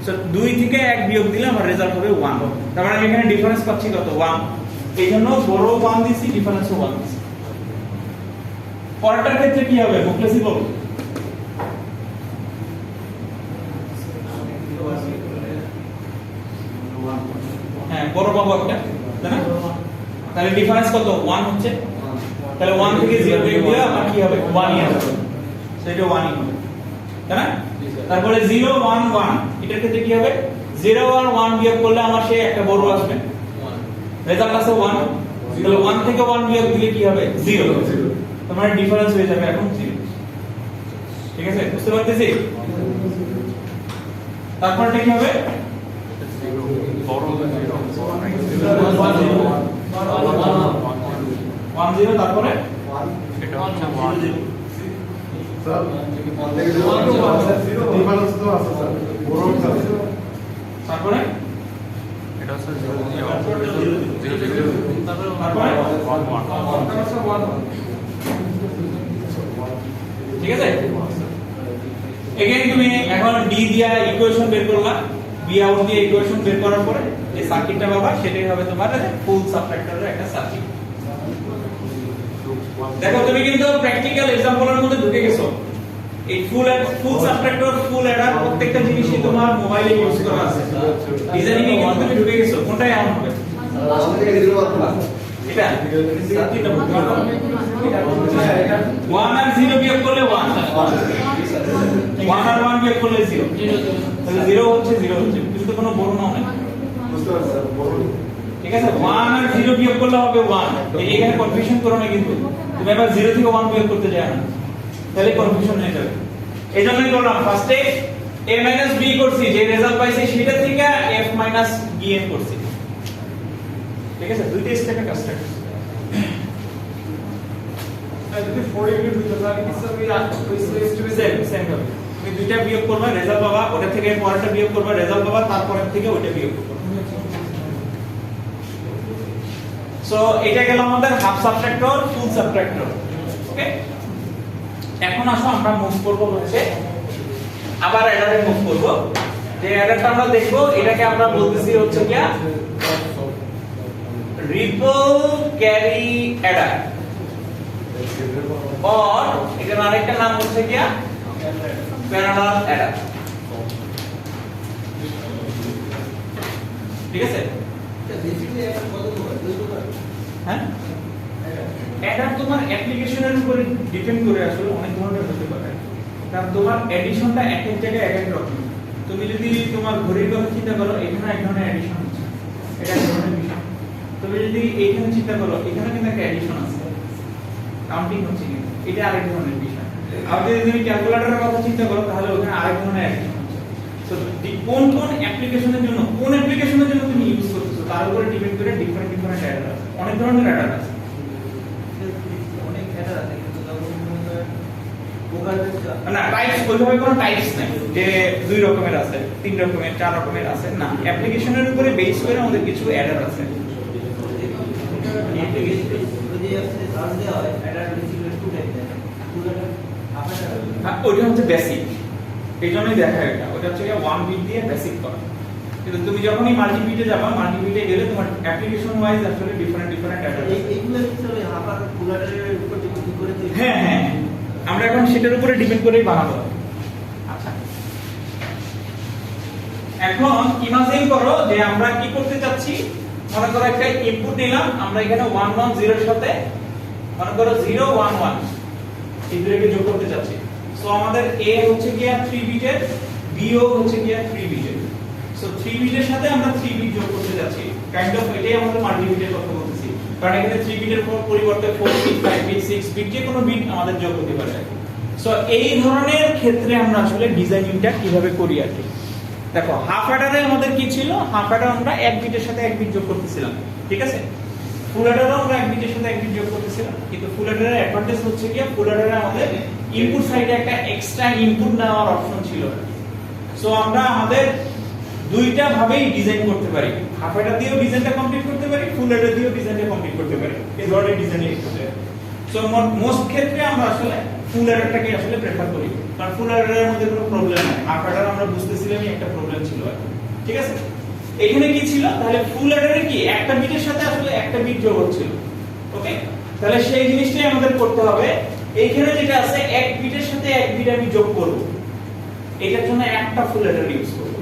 সো 2 থেকে 1 বিয়োগ দিলে আমার রেজাল্ট হবে 1, তার মানে আমি এখানে ডিফারেন্স পাচ্ছি কত, 1, এইজন্য বড় 1 দিছি, ডিফারেন্সও 1 দিছি। পরেরটার ক্ষেত্রে কি হবে মুখলেসি বলো? হ্যাঁ বড় পাবো একটা, তাই না? তাহলে ডিফারেন্স কত, 1 হচ্ছে, তাহলে 1 থেকে 0 বিয়োগ দিলে আমার কি হবে, 1 ই আসবে, সো এটা 1 ই হবে, তাই না? তারপরে 0 1 1, এটার ক্ষেত্রে কি হবে, 0 আর 1 বিয়োগ করলে আমার সেই একটা বড় আসবে, রেজাল্ট আছে 1, তাহলে 1 থেকে 1 বিয়োগ দিলে কি হবে, 0, তার মানে ডিফারেন্স হয়ে যাবে এখন 0। ঠিক আছে, বুঝতে পারতেছি? তারপরটা কি হবে, বড় 1 0, তারপরে এটা হচ্ছে 1 স্যার ডিফারেন্স তো আছে স্যার, বড় আছে, তারপরে এটা হচ্ছে 0 তারপরে 1 ঠিক আছে। এগেইন তুমি এখন ডি দিয়া ইকুয়েশন বের করলা, বি আউট দিয়ে ইকুয়েশন বের করার পরে এই সার্কিটটা পাবা, সেটাই হবে তোমার ফুল সাবট্রাক্টরের একটা সার্কিট। দেখো তুমি কিন্তু প্র্যাকটিক্যাল एग्जांपलेর মধ্যে ঢুকে গেছো, এই ফুল সাবট্রাক্টর, ফুল অ্যাডার প্রত্যেকটা জিনিসই তোমার মোবাইলে ইউজ করা আছে, ডিজাইনিং এ কিন্তু তুমি ঢুকে গেছো, কোনটাই এমন হবে এটা 1 আর 0 বিয়োগ করলে 1, 1 আর 1 বিয়োগ করলে 0, তাহলে 0 হচ্ছে 0 হচ্ছে, কিন্তু কোনো বড় নাও নাই, বুঝতে পারছেন স্যার, বড় ঠিক আছে। 1 আর 0 বিয়োগ করলে হবে 1, এখানে কনফিউশন করো না কিন্তু, তুমি এবার 0 থেকে 1 বিয়োগ করতে যায় না, তাহলে কনফিউশন হয়ে যাবে। এইজন্যই করলাম ফার্স্টে a b করছি, যে রেজাল্ট পাইছি সেটা থেকে f bn করছি, ঠিক আছে, দুইটা স্টেপে কাজটা যদি 4 ইউনিট হইতো তাহলে কি সব ওই স্টেপে সেম হবে, তুমি দুইটা বিয়োগ করবা রেজাল্ট পাবা, ওটা থেকে পরেরটা বিয়োগ করবা রেজাল্ট পাবা, তারপরের থেকে ওটা বিয়োগ করবা। সো এটা গেল আমাদের হাফ সাবট্রাক্টর, ফুল সাবট্রাক্টর, ওকে। এখন আসো আমরা মুভ করব হচ্ছে আবার অ্যাডারে মুভ করব, যে অ্যাডারটা আমরা দেখবো এটাকে আমরা বলতেছি হচ্ছে কি রিপল ক্যারি অ্যাডার, और এখানে আরেকটা নাম হচ্ছে কি প্যারালাল অ্যাডার, ঠিক আছে। হ্যাঁ, অ্যাডার তোমার অ্যাপ্লিকেশনের উপর ডিপেন্ড করে, আসলে অনেক ধরনের হতে পারে, কারণ তোমার এডিশনটা এক এক জায়গায় এক এক রকম। তুমি যদি তোমার ঘড়ির কথা চিন্তা করো, এখানে এক ধরনের এডিশন হচ্ছে, এটা এক ধরনের বিষয়। তুমি যদি এইখানে চিন্তা করো, এখানে কিন্তু একটা এডিশন আছে, কাউন্টিং হচ্ছে, কিন্তু এটা আরেক ধরনের বিষয়। আর যদি তুমি ক্যালকুলেটরের কথা চিন্তা করো, তাহলে ওখানে আরেক ধরনের এডিশন হচ্ছে। সো কোন কোন অ্যাপ্লিকেশনের জন্য, কোন অ্যাপ্লিকেশনের জন্য তুমি ইউজ করতেছো তার উপরে ডিপেন্ড করে ডিফারেন্ট ডিফারেন্ট অ্যাডার আছে, অনেক ধরনের অ্যাডার আছে। না টাইপস ওইভাবে কোনো টাইপস নাই যে 2 রকমের আছে, 3 রকমের, 4 রকমের আছে, না, অ্যাপ্লিকেশনের উপরে বেস করে আমাদের কিছু অ্যাডার আছে। ওইটা হচ্ছে বেসিক, এই জন্যই দেখা এটা, ওটা হচ্ছে 1 বিট দিয়ে বেসিক করা। কিন্তু তুমি যখনই মাল্টি বিটে যাবা, মাল্টি বিটে গেলে তোমার অ্যাপ্লিকেশন ওয়াইজ আসলে ডিফারেন্ট ডিফারেন্ট অ্যাডার আছে। এইগুলো হিসেবে হাফার কুলারের উপর ডিপেন্ড করে তৈরি। হ্যাঁ হ্যাঁ, আমরা এখন সেটার উপরে ডিপেন্ড করেই বানাবো। আচ্ছা, এখন ইমাজিন করো যে আমরা কি করতে চাচ্ছি, মনে করো একটা ইনপুট নিলাম, আমরা এখানে 1 1 0 এর সাথে মনে করো 0 1 1 এই দুটোকে যোগ করতে চাচ্ছি। সো আমাদের a হচ্ছে কি 3 বিটের, b ও হচ্ছে কি 3 বিটের। সো 3 বিটের সাথে আমরা 3 বিট যোগ করতে যাচ্ছি, কাইন্ড অফ এটাই আমাদের মাল্টি বিটের কথা বলতেছি। কারণ এখানে 3 বিটের পরিবর্তে 4 বিট 5 বিট 6 বিট যে কোনো বিট আমাদের যোগ হতে পারে। সো এই ধরনের ক্ষেত্রে আমরা আসলে ডিজাইনিংটা কিভাবে করি আর কি। দেখো হাফ অ্যাডারে আমাদের কি ছিল, হাফ অ্যাডার আমরা এক বিটের সাথে এক বিট যোগ করতেছিলাম, ঠিক আছে। ফুল অ্যাডারে আমরা এক বিটের সাথে এক বিট যোগ করতেছিলাম, কিন্তু ফুল অ্যাডারের অ্যাডভান্টেজ হচ্ছে কি ফুল অ্যাডারে আমাদের ইনপুট সাইডে একটা এক্সট্রা ইনপুট নেওয়ার অপশন ছিল। সো আমরা আমাদের দুইটা ভাবেই ডিজাইন করতে পারি, হাফ অ্যাডার দিয়েও ডিজাইনটা কমপ্লিট করতে পারি, ফুল অ্যাডার দিয়েও ডিজাইনটা কমপ্লিট করতে পারি। এই ধরনের ডিজাইনিং করতে পারি। সো মোস্ট ক্ষেত্রে আমরা আসলে ফুল অ্যাডারটাকে আসলে প্রেফার করি, কারণ ফুল অ্যাডারের মধ্যে কোনো প্রবলেম নাই। হাফ অ্যাডার আমরা বুঝতেছিলামই একটা প্রবলেম ছিল, ঠিক আছে। এখানে কি ছিল, তাহলে ফুল অ্যাডারে কি একটা বিটের সাথে আসলে একটা বিট যোগ হচ্ছিল, ওকে। তাহলে সেই জিনিসটাই আমাদের করতে হবে। এইখানে যেটা আছে এক বিটের সাথে এক বিট আমি যোগ করব, এটার জন্য একটা ফুল অ্যাডার ইউজ করব।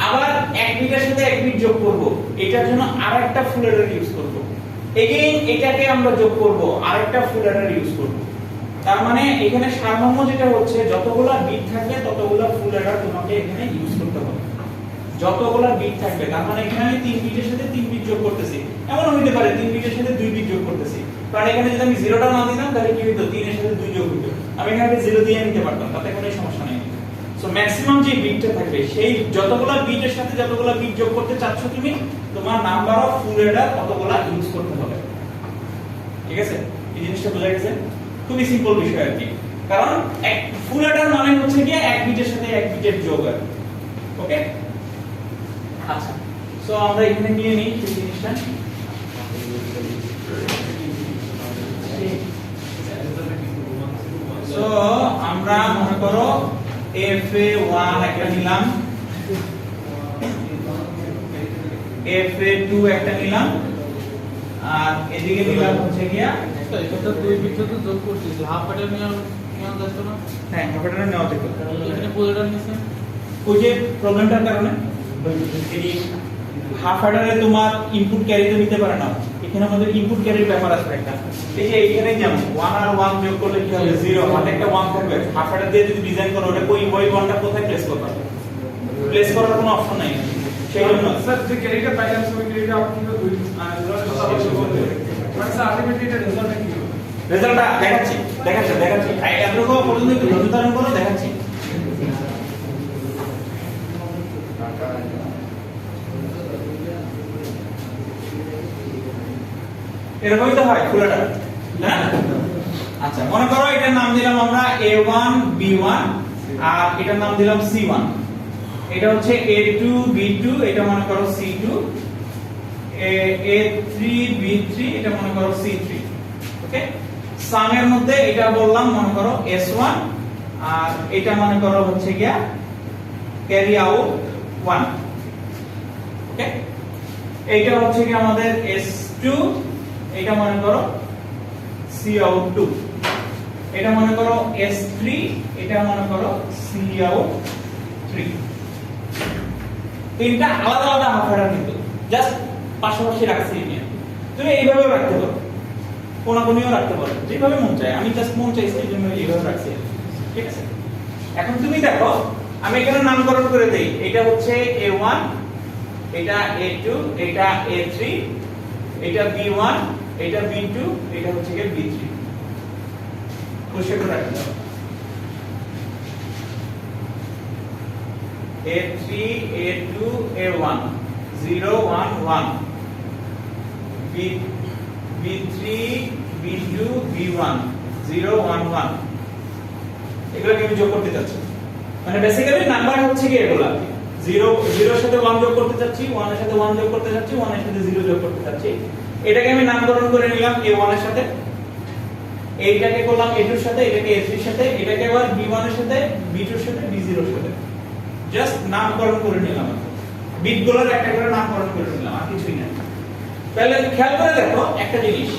আবার এক বিটের সাথে এক বিট যোগ করব, এটার জন্য আরেকটা ফুল অ্যাডার ইউজ করব। এগেইন এটাকে আমরা যোগ করব, আরেকটা ফুল অ্যাডার ইউজ করব। তার মানে এখানে সারমর্ম যেটা হচ্ছে যতগুলা বিট থাকবে ততগুলা ফুল অ্যাডার তোমাকে এখানে ইউজ করতে হবে। যতগুলা বিট থাকবে, তার মানে এখানে আমি 3 বিটের সাথে 3 বিট যোগ করতেছি। এমন হতে পারে 3 বিটের সাথে 2 বিট যোগ করতেছি, কারণ এখানে যদি আমি 0টা না দিতাম তাহলে কি হতো, 3 এর সাথে 2 যোগ হতো। আমি এখানে 0 দিয়ে নিতে পারতাম, তাতে কোনো সমস্যা নেই। সো ম্যাক্সিমাম যে বিটটা থাকবে সেই যতগুলা বিটের সাথে যতগুলা বিট যোগ করতে চাচ্ছ তুমি, তোমার নাম্বার অফ ফুল অ্যাডার ততগুলা ইউজ করতে হবে, ঠিক আছে। এই জিনিসটা বোঝা গেছে? খুবই সিম্পল বিষয় আর কি, কারণ এক ফুল অ্যাডার মানে হচ্ছে কি এক বিটের সাথে এক বিটের যোগ আর ওকে। আচ্ছা, সো আমরা এখানে নিয়ে নিই এই জিনিসটা। সো আমরা মনে করো fa1 একটা নিলাম, fa2 একটা নিলাম, আর এদিকে নিলাম হচ্ছে গিয়া এটা 2 বিট তো যোগ করতেছি, হাফ অ্যাডার নেওয়া যাচ্ছে না। হ্যাঁ হাফেটার নেওয়া থেকে এখানে ফুল অ্যাডার নিছে, ওই যে প্রবলেমটার কারণে এই হাফ অ্যাডারে তোমার ইনপুট ক্যারি তো নিতে পারে না। এখানে আমাদের ইনপুট ক্যারির ব্যাপার আছে একটা। এই যে এইখানে যেমন 1 আর 1 যোগ করলে কি হবে, 0 হাতে একটা 1 থাকবে। হাফ অ্যাডার দিয়ে যদি ডিজাইন করো ওটা ওই 1টা কোথায় প্লেস করবে, প্লেস করার কোনো অপশন নাই। সেই জন্য सर जो कैरेक्टर पैटर्न से कैरेक्टर आपकी जो মানে স্যার আলটিমেটলি এটা রেজাল্ট কি হবে? রেজাল্টটা দেখাচ্ছি দেখাচ্ছি এতটুকু পর্যন্ত একটু ধৈর্য ধারণ করো, দেখাচ্ছি। এরকমই তো হয় ফুল অ্যাডার, না? আচ্ছা, মনে করো এটার নাম দিলাম আমরা A1 B1 আর এটার নাম দিলাম C1। এটা হচ্ছে A2 B2, এটা মনে করো C2, A3 B3, এটা মনে করো C3, ওকে। সামের মধ্যে এটা বললাম মনে করো S1 আর এটা মনে করো হচ্ছে গিয়া ক্যারি আউট 1, ওকে। এইটা হচ্ছে কি আমাদের S2, এটা মনে করো সি আউট 2, এটা মনে করো S3, এটা মনে করো সি আউট 3। তিনটা আলাদা আলাদা হাফ অ্যাডার কিন্তু জাস্ট পাশাপাশি রাখছি নিয়ে। তুমি এইভাবে রাখতে পারো, কোনাকুনিও রাখতে পারো, যেভাবে মন চায়। আমি জাস্ট মন চাইছি এই জন্য এইভাবে রাখছি, ঠিক আছে। এখন তুমি দেখো আমি এখানে নামকরণ করে দেই। এটা হচ্ছে A1, এটা A2, এটা A3, এটা B1, এটা B2, এটা হচ্ছে কি B3। কোষেটা রাখতে দাও। A3 A2 A1 0 1 1, B3 B2 B1 0 1 1। এগুলোকে আমি যোগ করতে চাচ্ছি, মানে বেসিক্যালি নাম্বার হচ্ছে কি এগুলা 0 0 এর সাথে 1 যোগ করতে চাচ্ছি, 1 এর সাথে 1 যোগ করতে চাচ্ছি, 1 এর সাথে 0 যোগ করতে চাচ্ছি। এটাকে আমি নামকরণ করে নিলাম A1 এর সাথে, এইটাকে করলাম A2 এর সাথে, এটাকে A3 এর সাথে, এটাকে আবার B1 এর সাথে, B2 এর সাথে, B0 এর সাথে। জাস্ট নামকরণ করে নিলাম, বিটগুলোর একটা করে নামকরণ করে নিলাম, আর কিছুই না। তাহলে খেয়াল করে দেখো একটা জিনিস,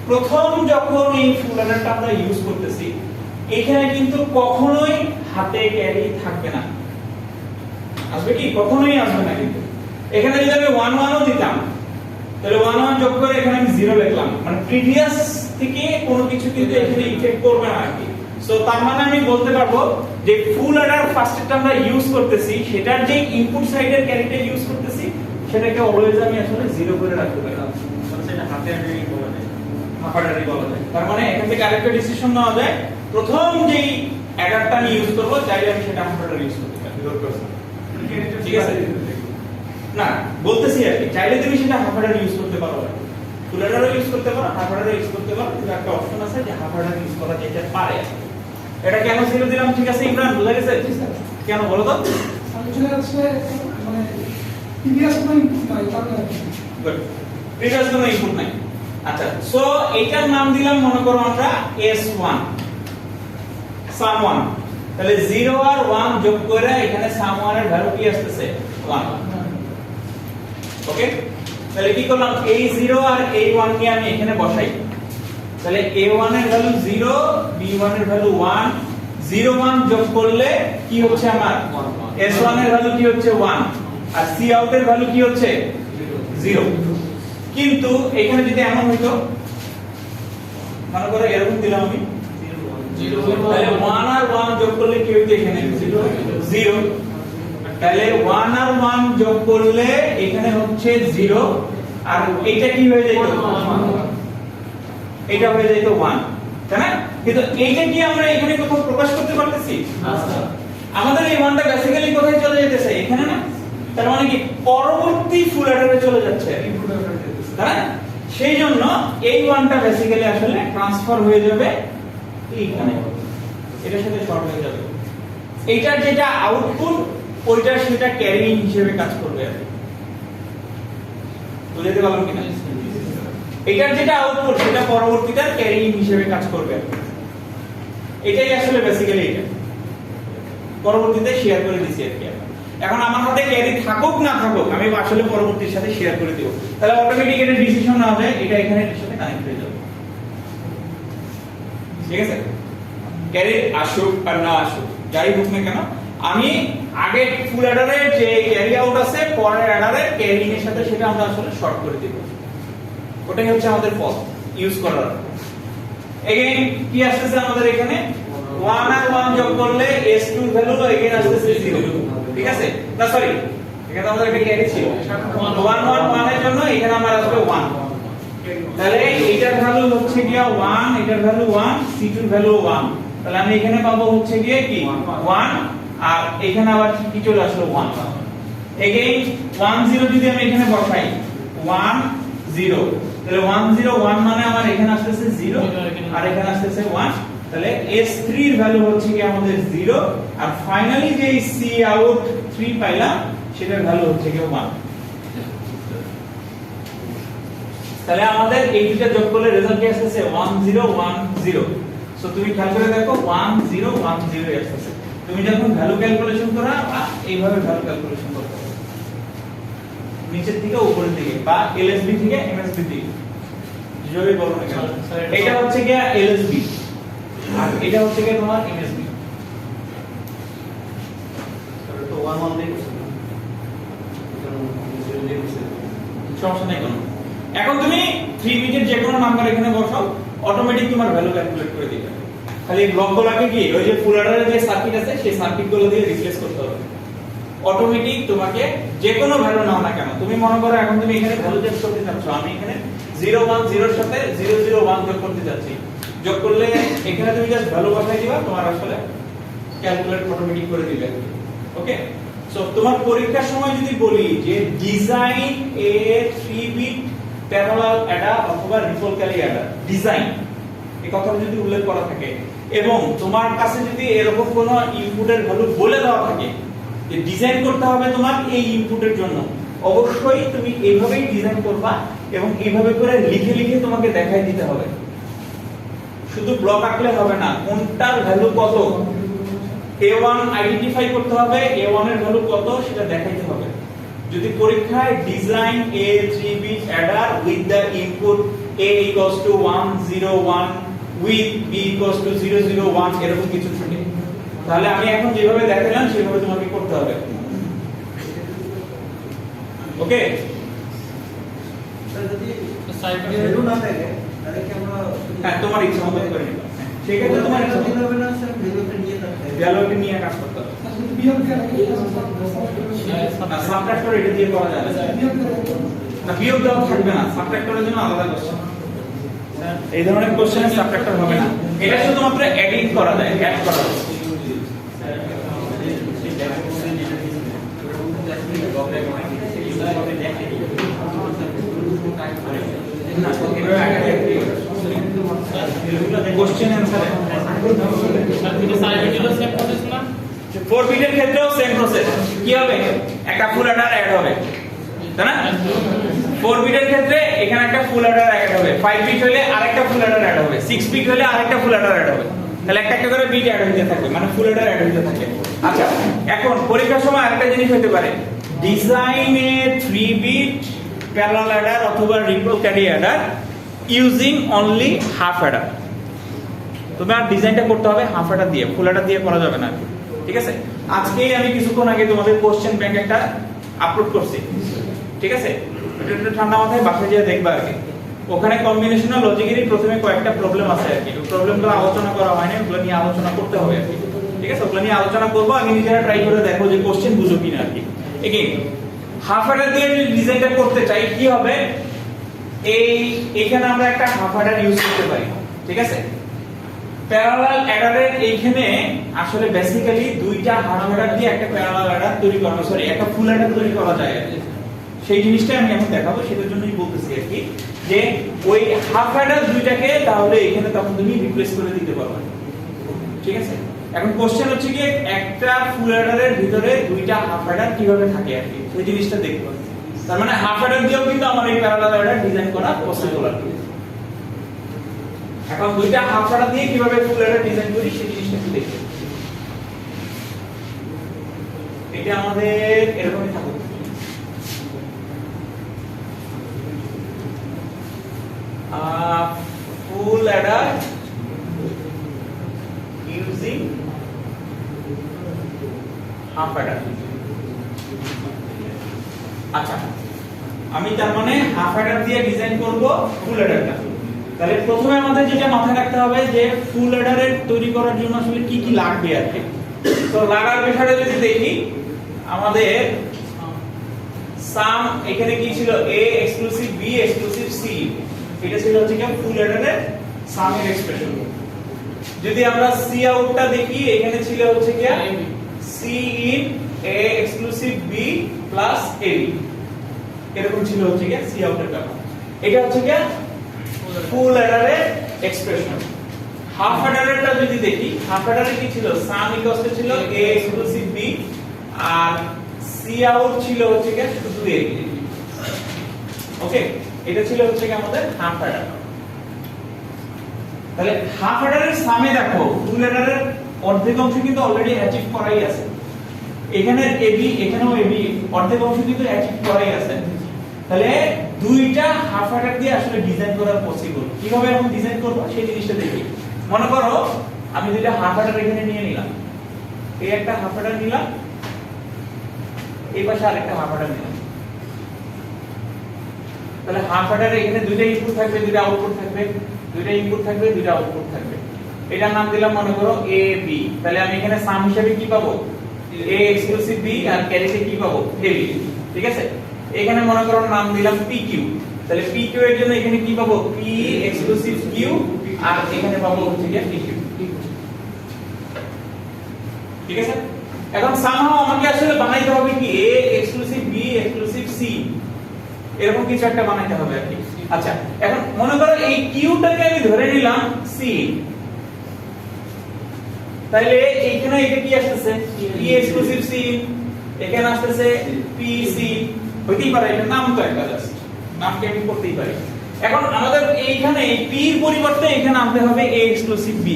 প্রথম যখন এই ফুল অ্যাডারটা আমরা ইউজ করতেছি এখানে কিন্তু কখনোই হাতে ক্যারি থাকবে না। আসবে কি? কখনোই আসবে না। কিন্তু এখানে যদি আমি 1 1 ও দিতাম তাহলে 1 1 যোগ করে এখানে আমি 0 লিখলাম, মানে প্রিভিয়াস থেকে কোনো কিছু কিন্তু এখানে ইফেক্ট করবে না আর কি। সো তার মানে আমি বলতে পারবো যে ফুল অ্যাডার ফার্স্টটা আমরা ইউজ করতেছি সেটার যে ইনপুট সাইডের ক্যারিটা ইউজ করতেছি সেটাকে অলওয়েজ আমি আসলে 0 করে রাখতে পারি, মানে সেটা হাফ অ্যাডারই বলা যায়। তার মানে এখান থেকে আরেকটা ডিসিশন নেওয়া যায়, প্রথম যেই অ্যাডারটা আমি ইউজ করব চাইলে আমি সেটা হাফ অ্যাডার ইউজ করতে পারি। ঠিক আছে? না বলতেছি আর কি, চাইলে তুমি সেটা হাফ অ্যাডার ইউজ করতে পারো, ফুল অ্যাডারও ইউজ করতে পারো, হাফ অ্যাডারও ইউজ করতে পারো, কিন্তু একটা অপশন আছে যে হাফ অ্যাডার ইউজ করা যেতে পারে। এটা কেন ছিল দিলাম, ঠিক আছে ইমরান, বুঝা গেছে? কেন বলো তো? মানে প্রিভিয়াস কোনো ইনপুট নাই তাহলে গুড, প্রিভিয়াস কোনো ইনপুট নাই। আচ্ছা, সো এটার নাম দিলাম মনে করো আমরা S1 সাম1। তাহলে 0 আর 1 যোগ করে এখানে সাম1 এর ভ্যালু কি আসছে 1। ওকে, তাহলে কি করলাম, এই 0 আর এই 1 নিয়ে আমি এখানে বসাই। তাহলে A1 এর ভ্যালু 0, B1 এর ভ্যালু 1, 0 1 যোগ করলে কি হচ্ছে আমার S1 এর ভ্যালু কি হচ্ছে 1 আর C আউট এর ভ্যালু কি হচ্ছে 0। কিন্তু এখানে যদি এমন হইতো, মনে করো এরকম দিলাম আমি 0 তাহলে 1 আর 1 যোগ করলে কি হইতো এখানে 0। তাহলে 1 আর 1 যোগ করলে এখানে হচ্ছে 0 আর এইটা কি হয়ে যেত, এটা হয়ে যেত 1, তাই না? কিন্তু এইটা কি আমরা এখানে কোথাও প্রকাশ করতে পারতেছি? আমাদের এই 1টা বেসিক্যালি কোথায় চলে যেতেছে, এখানে না? তার মানে কি পরবর্তী ফুল অ্যাডারে চলে যাচ্ছে, তাই না? সেই জন্য এই 1টা বেসিক্যালি আসলে ট্রান্সফার হয়ে যাবে এইখানে, এটার সাথে শর্ট হয়ে যাবে। এইটার যেটা আউটপুট ওইটার সেটা ক্যারি হিসেবে কাজ করবে আর কি। বুঝতে পারলাম কিনা? এটার যেটা আউটপুট সেটা পরবর্তীটা ক্যারি হিসেবে কাজ করবে। এটাই আসলে বেসিক্যালি এটা পরবর্তীতে শেয়ার করে দিছি আর কি। এখন আমার হাতে ক্যারি থাকুক না থাকুক আমি আসলে পরবর্তীর সাথে শেয়ার করে দেব, তাহলে অটোমেটিক এটা ডিসিশন না হবে, এটা এখানে এর সাথে কানেক্ট হয়ে যাবে। ঠিক আছে, ক্যারি আসুক আর না আসুক যাই হোক না কেন, আমি আগে ফুল অ্যাডারে যে ক্যারি আউট আছে পরের অ্যাডারে ক্যারি এর সাথে সেটা আমরা আসলে শর্ট করে দেব। ওটাই হচ্ছে আমাদের পথ ইউজ করার। এগেইন কি আসছে আমাদের এখানে 1 আর 1 যোগ করলে S2 ভ্যালু এগেইন আসছে 0। ঠিক আছে, না সরি, এখানে আমাদের একটা ক্যারি ছিল 1 1 1 এর জন্য এখানে আমার আসবে 1। তাহলে এইটার ভ্যালু হচ্ছে গিয়া 1, এটার ভ্যালু 1, C2 এর ভ্যালু 1। তাহলে আমি এখানে পাবো হচ্ছে গিয়ে কি 1 আর এখানে আবার কি চলে আসলো 1। এগেইন 1 0 যদি আমি এখানে বসাই 1 0, তাহলে 1 0 1 মানে আমার এখানে আসছে 0 আর এখানে আসছে 1। তাহলে S3 এর ভ্যালু হচ্ছে কি আমাদের 0 আর ফাইনালি যে C আউট 3 পাইলাম সেটার ভ্যালু হচ্ছে কি 1। তাহলে আমাদের এই দুটো যোগ করলে রেজাল্ট কি আসছে 1 0 1 0। সো তুমি খেয়াল করে দেখো 1 0 1 0 আসছে। তুমি যখন ভ্যালু ক্যালকুলেশন করা এইভাবে ভ্যালু ক্যালকুলেশন করতে হবে, নিচের থেকে উপরের দিকে বা LSB থেকে MSB দিকে যেভাবে বলো না কেন। এটা হচ্ছে কি LSB আর এটা হচ্ছে কি তোমার MSB। তো 1 1 দেই সমস্যা নাই কোনো। এখন তুমি 3 বিটের যে কোনো নাম্বার এখানে বসাও, অটোমেটিক তোমার ভ্যালু ক্যালকুলেট করে দিবে। খালি ব্লকগুলোকে কি ওই যে ফুল অ্যাডারের যে সার্কিট আছে সেই সার্কিটগুলো দিয়ে রিপ্লেস করতে হবে। অটোমেটিক তোমাকে যে কোনো ভ্যালু নাও না কেন, তুমি মনে করো এখন তুমি এখানে ভ্যালু যোগ করতে চাচ্ছ, আমি এখানে 0 1 0 এর সাথে 0 0 1 যোগ করতে যাচ্ছি। যোগ করলে এখানে তুমি জাস্ট ভ্যালু বসাই দিবা, তোমার আসলে ক্যালকুলেট অটোমেটিক করে দিবে। ওকে, সো তোমার পরীক্ষার সময় যদি বলি যে ডিজাইন এ 3 বিট প্যারালাল অ্যাডার অথবা রিপল ক্যালি অ্যাডার ডিজাইন, এই কথাটা যদি উল্লেখ করা থাকে এবং তোমার কাছে যদি এরকম কোনো ইনপুটের ভ্যালু বলে দেওয়া থাকে যে ডিজাইন করতে হবে তোমার এই ইনপুটের জন্য, অবশ্যই তুমি এইভাবেই ডিজাইন করবা এবং এইভাবে করে লিখে লিখে তোমাকে দেখাই দিতে হবে। শুধু ব্লক আঁকলে হবে না, কোনটার ভ্যালু কত A1 আইডেন্টিফাই করতে হবে, A1 এর ভ্যালু কত সেটা দেখাইতে হবে। যদি পরীক্ষায় design a 3 bit adder with the input a equals to 1 0 1 with b equals to 0 0 1 এরকম কিছু থাকে, তাহলে আমি এখন যেভাবে দেখালাম সেভাবে তোমাকে করতে হবে। ওকে, স্যার যদি সাইকেল ভ্যালু না থাকে তাহলে কি আমরা হ্যাঁ তোমার ইচ্ছা মতো করে নিবা, ঠিক আছে? তোমার ইচ্ছা মতো হবে না স্যার, ভ্যালুটা নিয়ে থাকতে হবে। ভ্যালুকে নিয়ে কাজ করতে হবে। বিয়োগ করে না সাবট্রাক্টর এটা দিয়ে করা যাবে না। বিয়োগ করে না বিয়োগ দেওয়া থাকবে না, সাবট্রাক্টরের জন্য আলাদা কোশ্চেন। এই ধরনের কোশ্চেনে সাবট্রাক্টর হবে না, এটা শুধুমাত্র অ্যাডিং করা যায়, অ্যাড করা যায়। কোশ্চেন অ্যানসার ফোর বিটের ক্ষেত্রেও সেম প্রসেস। কি হবে? একটা ফুল অ্যাডার অ্যাড হবে, তাই না? 4 বিটের ক্ষেত্রে এখানে একটা ফুল অ্যাডার অ্যাড হবে, 5 বিট হলে আরেকটা ফুল অ্যাডার অ্যাড হবে, 6 বিট হলে আরেকটা ফুল অ্যাডার অ্যাড হবে। তাহলে একটা একটা করে বিট অ্যাড হতে থাকবে, মানে ফুল অ্যাডার অ্যাড হতে থাকে। আচ্ছা, এখন পরীক্ষার সময় আরেকটা জিনিস হতে পারে, ডিজাইনে 3 বিট প্যারালাল অ্যাডার অথবা ripple carry Eder using only half Eder. তোমার ডিজাইনটা করতে হবে হাফ অ্যাডার দিয়ে, ফুল অ্যাডার দিয়ে করা যাবে না, ঠিক আছে? আজকেই আমি কিছুক্ষণ আগে তোমাদের কোশ্চেন ব্যাংক একটা আপলোড করছি, ঠিক আছে? এটা একটু ঠান্ডা মাথায় বাসায় গিয়ে দেখবা আর কি। ওখানে কম্বিনেশনাল লজিকেরই প্রথমে কয়েকটা প্রবলেম আছে আর কি, প্রবলেমগুলো আলোচনা করা হয়নি, ওগুলো নিয়ে আলোচনা করতে হবে আর কি, ঠিক আছে? ওগুলো নিয়ে আলোচনা করবো, আমি নিজেরা ট্রাই করে দেখো যে কোশ্চেন বুঝো কিনা আর কি। এগেইন হাফ অ্যাডার দিয়ে যদি ডিজাইনটা করতে চাই কি হবে, এইখানে আমরা একটা হাফ অ্যাডার ইউজ করতে পারি, ঠিক আছে? প্যারালাল অ্যাডারের এইখানে আসলে বেসিক্যালি দুইটা হাফ অ্যাডার দিয়ে একটা প্যারালাল অ্যাডার তৈরি করা, সরি একটা ফুল অ্যাডার তৈরি করা যায় আর কি। সেই জিনিসটা আমি এখন দেখাবো, সেটার জন্যই বলতেছি আর কি, যে ওই হাফ অ্যাডার দুইটাকে তাহলে এখানে তখন তুমি রিপ্লেস করে দিতে পারবে, ঠিক আছে? এখন কোশ্চেন হচ্ছে কি, একটা ফুল অ্যাডারের ভিতরে দুইটা হাফ অ্যাডার কিভাবে থাকে আর কি, সেই জিনিসটা দেখবো। তার মানে হাফ অ্যাডার দিয়েও কিন্তু আমার এই প্যারালাল অ্যাডার ডিজাইন করা পসিবল আর কি। এখন দুইটা হাফ অ্যাডার দিয়ে কিভাবে ফুল অ্যাডার ডিজাইন করি সেই জিনিসটা একটু দেখি। এটা আমাদের এরকমই থাকবে, full adder using half adder। আচ্ছা, আমি তার মানে হাফ অ্যাডার দিয়ে ডিজাইন করব ফুল অ্যাডারটা। তাহলে প্রথমে আমাদের যেটা মাথায় রাখতে হবে যে ফুল অ্যাডারের তৈরি করার জন্য আসলে কি কি লাগবে আর কি। তো লাগার বিষয়টা যদি দেখি, আমাদের সাম এখানে কি ছিল, a exclusive b exclusive c, এটা ছিল হচ্ছে কি ফুল অ্যাডারের সামের এক্সপ্রেশন। যদি আমরা c আউটটা দেখি, এখানে ছিল হচ্ছে কি c in a exclusive b plus ab, এরকম ছিল হচ্ছে কি c আউটের ব্যাপার। এটা হচ্ছে কি ফুল অ্যাডারের এক্সপ্রেশন। হাফ অ্যাডারেরটা যদি দেখি, হাফ অ্যাডারে কি ছিল, সাম ইকুয়ালস ছিল a এক্সক্লুসিভ b আর c আউট ছিল হচ্ছে কি শুধু ab। ওকে, এটা ছিল হচ্ছে কি আমাদের হাফ অ্যাডার। তাহলে হাফ অ্যাডারের সামে দেখো ফুল অ্যাডারের অর্ধেক অংশ কিন্তু অলরেডি অ্যাচিভ করাই আছে, এখানে ab এখানেও ab অর্ধেক অংশ কিন্তু অ্যাচিভ করাই আছে। তাহলে দুইটা হাফ অ্যাডার দিয়ে আসলে ডিজাইন করা পসিবল। কিভাবে এখন ডিজাইন করব সেই জিনিসটা দেখি। মনে করো আমি দুইটা হাফ অ্যাডার এখানে নিয়ে নিলাম, এই একটা হাফ অ্যাডার নিলাম, এই পাশে আরেকটা হাফ অ্যাডার নিলাম। তাহলে হাফ অ্যাডারে এখানে দুইটা ইনপুট থাকবে, দুইটা আউটপুট থাকবে, দুইটা ইনপুট থাকবে, দুইটা আউটপুট থাকবে। এটার নাম দিলাম মনে করো a b। তাহলে আমি এখানে সাম হিসেবে কি পাবো, a এক্সক্লুসিভ b আর ক্যারিতে কি পাবো, a b, ঠিক আছে? এখানে মনে করো নাম দিলাম pq। তাহলে pq এর জন্য এখানে কি পাবো, p এক্সক্লুসিভ q আর এখানে পাবো হচ্ছে কি pq, ঠিক আছে? এখন সামহাও আমাকে আসলে বানাইতে হবে কি a exclusive b exclusive c, এরকম কিছু একটা বানাইতে হবে আর কি। আচ্ছা, এখন মনে করো এই কিউটাকে আমি ধরে নিলাম c, তাহলে এইখানে এটা কি আসছে, p এক্সক্লুসিভ c, এখানে আসছে p c, হইতেই পারে, এটা নাম তো একটা জাস্ট, নামকে আমি করতেই পারি। এখন আমাদের এইখানে p এর পরিবর্তে এখানে আনতে হবে a এক্সক্লুসিভ b।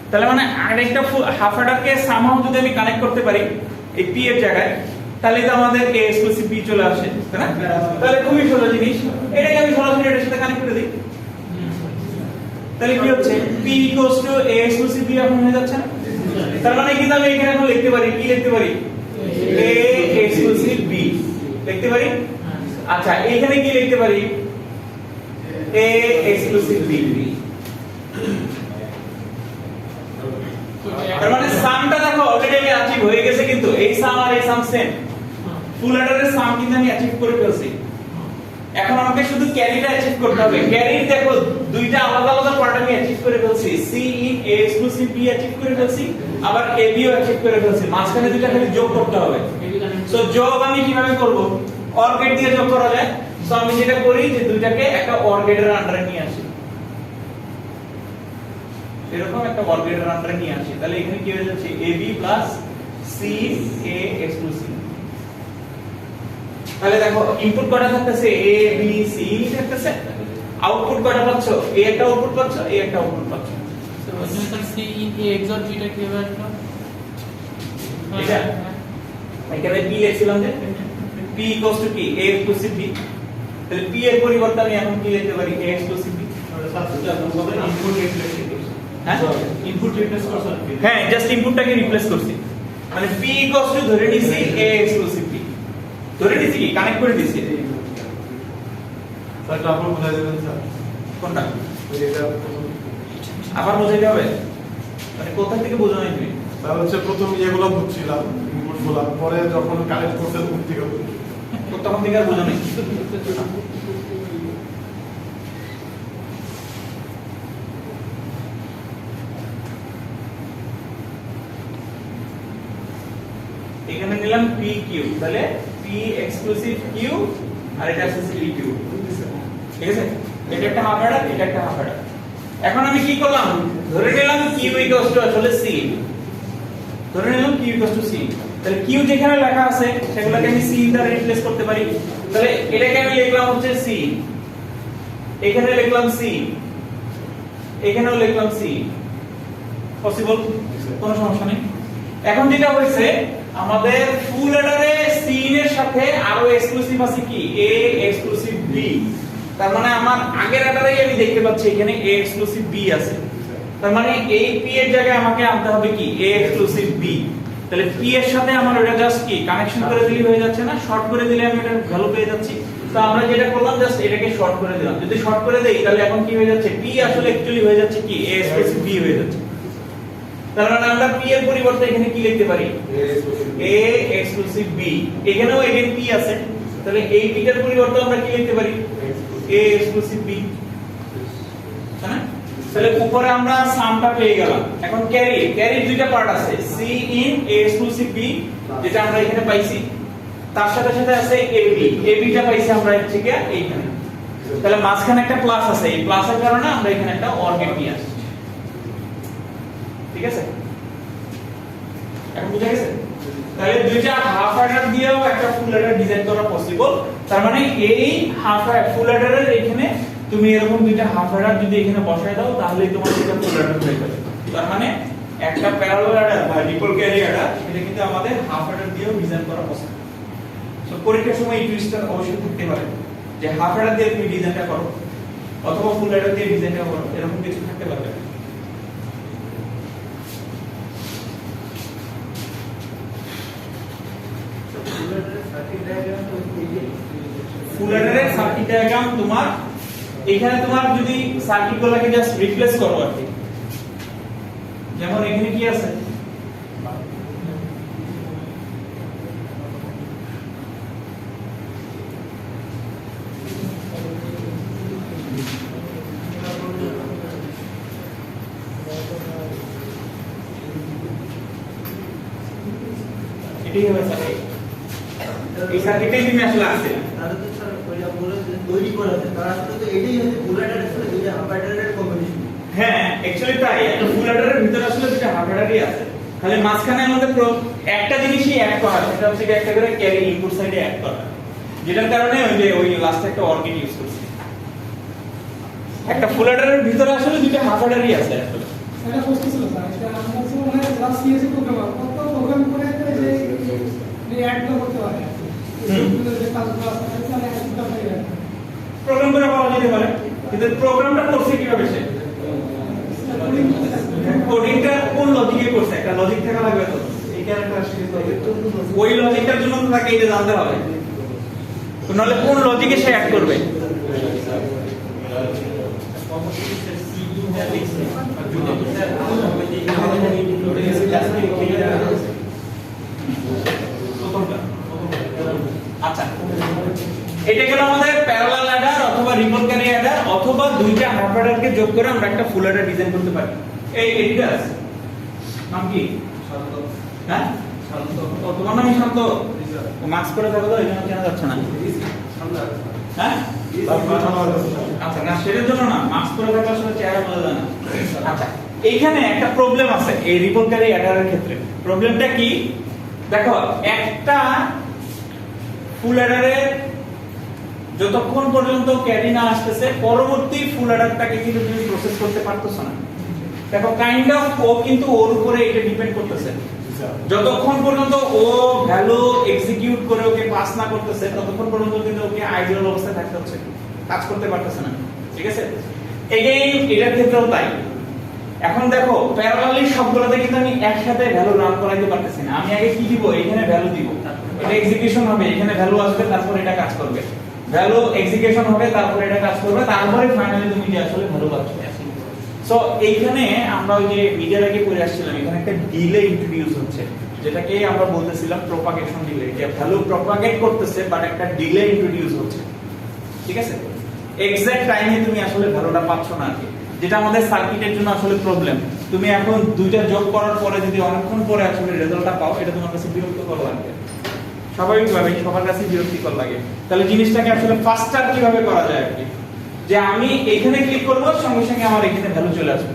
তাহলে মানে আরেকটা হাফ অ্যাডারকে সামহাও যদি আমি কানেক্ট করতে পারি এই p এর জায়গায়, তাহলে তো আমাদের a এক্সক্লুসিভ b চলে আসে, তাই না? তাহলে খুবই সহজ জিনিস, এটাকে আমি সরাসরি এর সাথে কানেক্ট করে দিই। তাহলে কি হচ্ছে, p a এক্সক্লুসিভ b এখন হয়ে যাচ্ছে না? তার মানে কি আমি এখানে এখন লিখতে পারি, কি লিখতে পারি, a এক্সক্লুসিভ b লিখতে পারি। আচ্ছা, এখানে কি লিখতে পারি, a এক্সক্লুসিভ b। তার মানে সামটা দেখো অলরেডি আমি অ্যাচিভ হয়ে গেছে, কিন্তু এই সাম আর এই সাম সেম, ফুল অ্যাডারের সাম কিন্তু আমি অ্যাচিভ করে ফেলছি। এখন আমাকে শুধু ক্যারিটা অ্যাচিভ করতে হবে। ক্যারি দেখো দুইটা আলাদা আলাদা পার্ট আমি অ্যাচিভ করে ফেলছি। C in A exclusive B achieve করে ফেলছি, আবার এ বি ও অ্যাচিভ করে ফেলছি। মাঝখানে দুইটা খালি যোগ করতে হবে। সো যোগ আমি কিভাবে করব? অর গেট দিয়ে যোগ করা যায়। সো আমি যেটা করি যে দুইটাকে একটা অর গেটের আন্ডারে নিয়ে আসি, এরকম একটা অর গেটের আন্ডারে নিয়ে আসি। তাহলে এখানে কি হয়ে যাচ্ছে? A B plus C A exclusive. তাহলে দেখো ইনপুট কয়টা থাকতেছে? এ বি সি থাকতেছে। আউটপুট কয়টা পাচ্ছ? এ একটা আউটপুট পাচ্ছ, এ একটা আউটপুট পাচ্ছ। তো sir C in A XOR বিটা কিভাবে আসলো? এটা এখানে পি লিখছিলাম যে পি ইকুয়ালস টু কি? A exclusive B. তাহলে পি এর পরিবর্তে আমি এখন কি লিখতে পারি? A exclusive B. Input replace হ্যাঁ ইনপুট রিপ্লেস করছেন হ্যাঁ, জাস্ট ইনপুটটাকে রিপ্লেস করছি। মানে পি ইকুয়ালস টু ধরে নিছি এ এক্সক্লুসিভ বি, ধরে নিছি কি কানেক্ট করে দিছি। স্যার তারপর বুঝাই দেবেন স্যার কোনটা এটা আবার বোঝাইতে হবে? মানে কোথা থেকে বোঝানো তুমি? স্যার হচ্ছে প্রথম এগুলো বুঝছিলাম ইনপুট গুলা, পরে যখন কানেক্ট করতে তখন থেকে তখন থেকে আর বোঝো নাই। এখানে নিলাম পি কিউ, তাহলে পি এক্সক্লুসিভ কিউ আর এটা আছে পি কিউ। ঠিক আছে, এটা একটা হাফ অ্যাডার, এটা একটা হাফ অ্যাডার। এখন আমি কি করলাম? ধরে নিলাম কিউ ইকুয়ালস টু আসলে সি, ধরে নিলাম কিউ ইকুয়ালস টু সি। তাহলে কিউ যেখানে লেখা আছে সেগুলোকে আমি সি দ্বারা রিপ্লেস করতে পারি। তাহলে এটাকে আমি লিখলাম হচ্ছে সি, এখানে লিখলাম সি, এখানেও লিখলাম সি। পসিবল? কোনো সমস্যা নেই। এখন যেটা হয়েছে আমাদের ফুল অ্যাডারে সি এর সাথে আরো এক্সক্লুসিভ আছে কি? A exclusive B. তার মানে আমার আগের অ্যাডারেই আমি দেখতে পাচ্ছি এখানে এ এক্সক্লুসিভ বি আছে। তার মানে এই পি এর জায়গায় আমাকে আনতে হবে কি? A exclusive B. তাহলে পি এর সাথে আমার ওটা জাস্ট কি কানেকশন করে দিলে হয়ে যাচ্ছে না? শর্ট করে দিলে আমি এটা ভ্যালু পেয়ে যাচ্ছি। তো আমরা যেটা করলাম জাস্ট এটাকে শর্ট করে দিলাম। যদি শর্ট করে দেই তাহলে এখন কি হয়ে যাচ্ছে? পি আসলে অ্যাকচুয়ালি হয়ে যাচ্ছে কি? এ এক্সক্লুসিভ বি হয়ে যাচ্ছে। তার মানে আমরা পি এর পরিবর্তে এখানে কি লিখতে পারি? A exclusive B. এখানেও এগেন পি আছে, তাহলে এই বিটার পরিবর্তে আমরা কি লিখতে পারি? A exclusive B. তাই না? তাহলে উপরে আমরা সামটা পেয়ে গেলাম। এখন ক্যারি দুইটা পার্ট আছে, C in A exclusive B যেটা আমরা এখানে পাইছি, তার সাথে সাথে আছে এবি। এবিটা পাইছি আমরা ঠিক আছে এইখানে। তাহলে মাঝখানে একটা প্লাস আছে, এই প্লাসের কারণে আমরা এখানে একটা অর গেট নিয়ে আসছি। ঠিক আছে, এখন বুঝা গেছে? তাহলে দুইটা হাফ অ্যাডার দিয়েও একটা ফুল অ্যাডার ডিজাইন করা পসিবল। তার মানে এই হাফ ফুল অ্যাডারের এখানে তুমি এরকম দুইটা হাফ অ্যাডার যদি এখানে বসায় দাও তাহলে তোমার এটা ফুল অ্যাডার হয়ে যাবে। তার মানে একটা প্যারালাল অ্যাডার বা রিপল ক্যারি অ্যাডার এটা কিন্তু আমাদের হাফ অ্যাডার দিয়েও ডিজাইন করা পসিবল। সো পরীক্ষার সময় এই টুইস্টটা অবশ্যই থাকতে পারে যে হাফ অ্যাডার দিয়ে তুমি ডিজাইনটা করো অথবা ফুল অ্যাডার দিয়ে ডিজাইনটা করো, এরকম কিছু থাকতে পারে। ফুল অ্যাডারের সার্কিট ডায়াগ্রাম তোমার এখানে তোমার যদি সার্কিটগুলোকে জাস্ট রিপ্লেস করো আর কি, যেমন এখানে কি আছে? এটাই হবে সার্কিট। এই সার্কিটেই তুমি আসলে আছে তাহলে তো স্যার ওইটা বলে তৈরি করা আছে তার আসলে তো এটাই হচ্ছে বুলেটের আসলে দুইটা হাফ অ্যাডারের কম্বিনেশন। হ্যাঁ অ্যাকচুয়ালি তাই, একটা ফুল অ্যাডারের ভিতরে আসলে দুটো হাফ অ্যাডারই আছে, খালি মাঝখানে আমাদের একটা জিনিসই অ্যাড করা, সেটা হচ্ছে একটা করে ক্যারি ইনপুট সাইডে অ্যাড করা, যেটার কারণে ওই লাস্টে একটা অর্গেট ইউজ করছি। একটা ফুল অ্যাডারের ভিতরে আসলে দুটো হাফ অ্যাডারই আছে আসলে। এটা প্রশ্ন ছিল স্যার, এটা আমরা তো মানে যারা সিএসসি প্রোগ্রামার কত প্রোগ্রাম করে যে অ্যাড করতে পারে যে কাজগুলো আছে মানে একটা পারে প্রোগ্রাম করে পাওয়া যেতে পারে, কিন্তু প্রোগ্রামটা করছে কিভাবে সে? কোডিংটা কোন লজিকে করছে? একটা লজিক থাকা লাগবে তো, এই ক্যারেক্টার ওই লজিকটার জন্য তো তাকে এটা জানতে হবে, তো নাহলে কোন লজিকে সে অ্যাড করবে? আচ্ছা, এটা গেল আমাদের প্যারালাল দুইটা হাফ অ্যাডারকে যোগ করে আমরা একটা ফুল অ্যাডার ডিজাইন করতে পারি। এই এডিটাস নাম কি? শান্ত হ্যাঁ শান্ত ও তোমার নাম শান্ত। ও মাস্ক করে থাকো তো এই জন্য কেনা যাচ্ছে না। হ্যাঁ আচ্ছা না সেটার জন্য না, মাস্ক করে থাকলে আসলে চেহারা বোঝা যায় না। আচ্ছা এইখানে একটা প্রবলেম আছে এই রিপোর্টকারী অ্যাডারের ক্ষেত্রে। প্রবলেমটা কি দেখো, একটা ফুল অ্যাডারের যতক্ষণ পর্যন্ত ক্যারি না আসতেছে পরবর্তী ফুল অ্যাডারটাকে কিন্তু তুমি প্রসেস করতে পারতেছো না। দেখো কাইন্ড অফ ও কিন্তু ওর উপরে এটা ডিপেন্ড করতেছে। যতক্ষণ পর্যন্ত ও ভ্যালু এক্সিকিউট করে ওকে পাস না করতেছে ততক্ষণ পর্যন্ত কিন্তু ওকে আইডিয়াল অবস্থায় থাকতে হচ্ছে, কাজ করতে পারতেছে না। ঠিক আছে, এগেইন এটার ক্ষেত্রেও তাই। এখন দেখো প্যারালালি সবগুলোতে কিন্তু আমি একসাথে ভ্যালু রান করাইতে পারতেছি না। আমি আগে কি দিব, এখানে ভ্যালু দিব, এটা এক্সিকিউশন হবে, এখানে ভ্যালু আসবে, তারপর এটা কাজ করবে, ভ্যালু এক্সিকিউশন হবে, তারপর এটা কাজ করবে, তারপরে ফাইনালি তুমি যে আসলে ভ্যালু পাচ্ছ। সো এইখানে আমরা ওই যে মিডিয়ার আগে পড়ে আসছিলাম, এখানে একটা ডিলে ইন্ট্রোডিউস হচ্ছে, যেটাকে আমরা বলতেছিলাম প্রপাগেশন ডিলে। যে ভ্যালু প্রপাগেট করতেছে বাট একটা ডিলে ইন্ট্রোডিউস হচ্ছে। ঠিক আছে, এক্সাক্ট টাইমে তুমি আসলে ভ্যালুটা পাচ্ছ না আর কি, যেটা আমাদের সার্কিটের জন্য আসলে প্রবলেম। তুমি এখন দুইটা যোগ করার পরে যদি অনেকক্ষণ পরে আসলে রেজাল্টটা পাও, এটা তোমার কাছে বিরক্তিকর লাগবে, স্বাভাবিকভাবেই সবার কাছে বিরক্তিকর লাগে। তাহলে জিনিসটাকে আসলে ফাস্টার কিভাবে করা যায় আর কি, যে আমি এখানে ক্লিক করব সঙ্গে সঙ্গে আমার এখানে ভ্যালু চলে আসবে।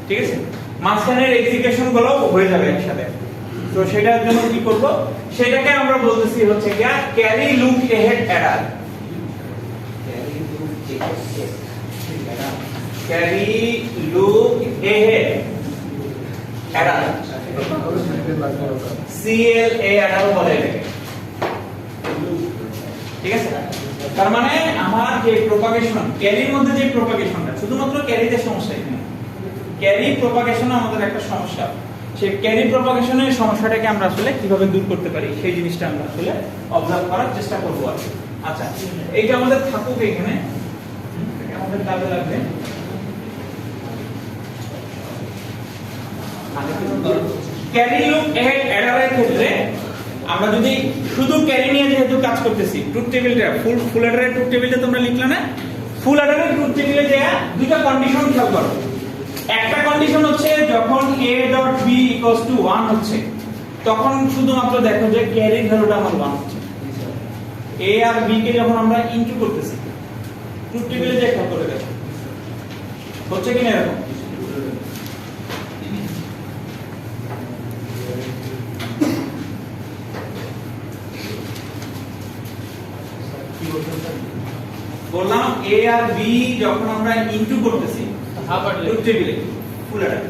ঠিক আছে, মাঝখানের এক্সিকিউশন গুলো হয়ে যাবে একসাথে। তো সেটার জন্য কি করব, সেটাকে আমরা বলতেছি হচ্ছে carry look ahead Eder. Carry look ahead Eder, CLA Eder বলে এটাকে। ঠিক আছে, তার মানে আমার যে প্রপাগেশন, ক্যারির মধ্যে যে প্রপাগেশনটা, শুধুমাত্র ক্যারিতে সমস্যা এখানে, ক্যারি প্রপাগেশনে আমাদের একটা সমস্যা। সেই ক্যারি প্রপাগেশনের সমস্যাটাকে আমরা আসলে কিভাবে দূর করতে পারি সেই জিনিসটা আমরা আসলে অবজার্ভ করার চেষ্টা করব আর কি। আচ্ছা এইটা আমাদের থাকুক এখানে, এটা আমাদের কাজে লাগবে। ক্যারি লুক এহেড অ্যাডারের ক্ষেত্রে আমরা যদি শুধু ক্যারি নিয়ে যেহেতু কাজ করতেছি, ট্রুথ টেবিলটা ফুল অ্যাডারের ট্রুথ টেবিলটা তোমরা লিখলে না, ফুল অ্যাডারের ট্রুথ টেবিলে যে দুইটা কন্ডিশন খেয়াল করো। একটা কন্ডিশন হচ্ছে যখন a.b=1 হচ্ছে তখন শুধুমাত্র দেখো যে ক্যারির ভ্যালুটা আমার 1 হচ্ছে। a আর b কে যখন আমরা ইনটু করতেছি ট্রুথ টেবিলে যে খেয়াল করে দেখো হচ্ছে কিনা এরকম। বললাম a আর b যখন আমরা ইনটু করতেছি ট্রুথ টেবিলে ফুল অ্যাডার,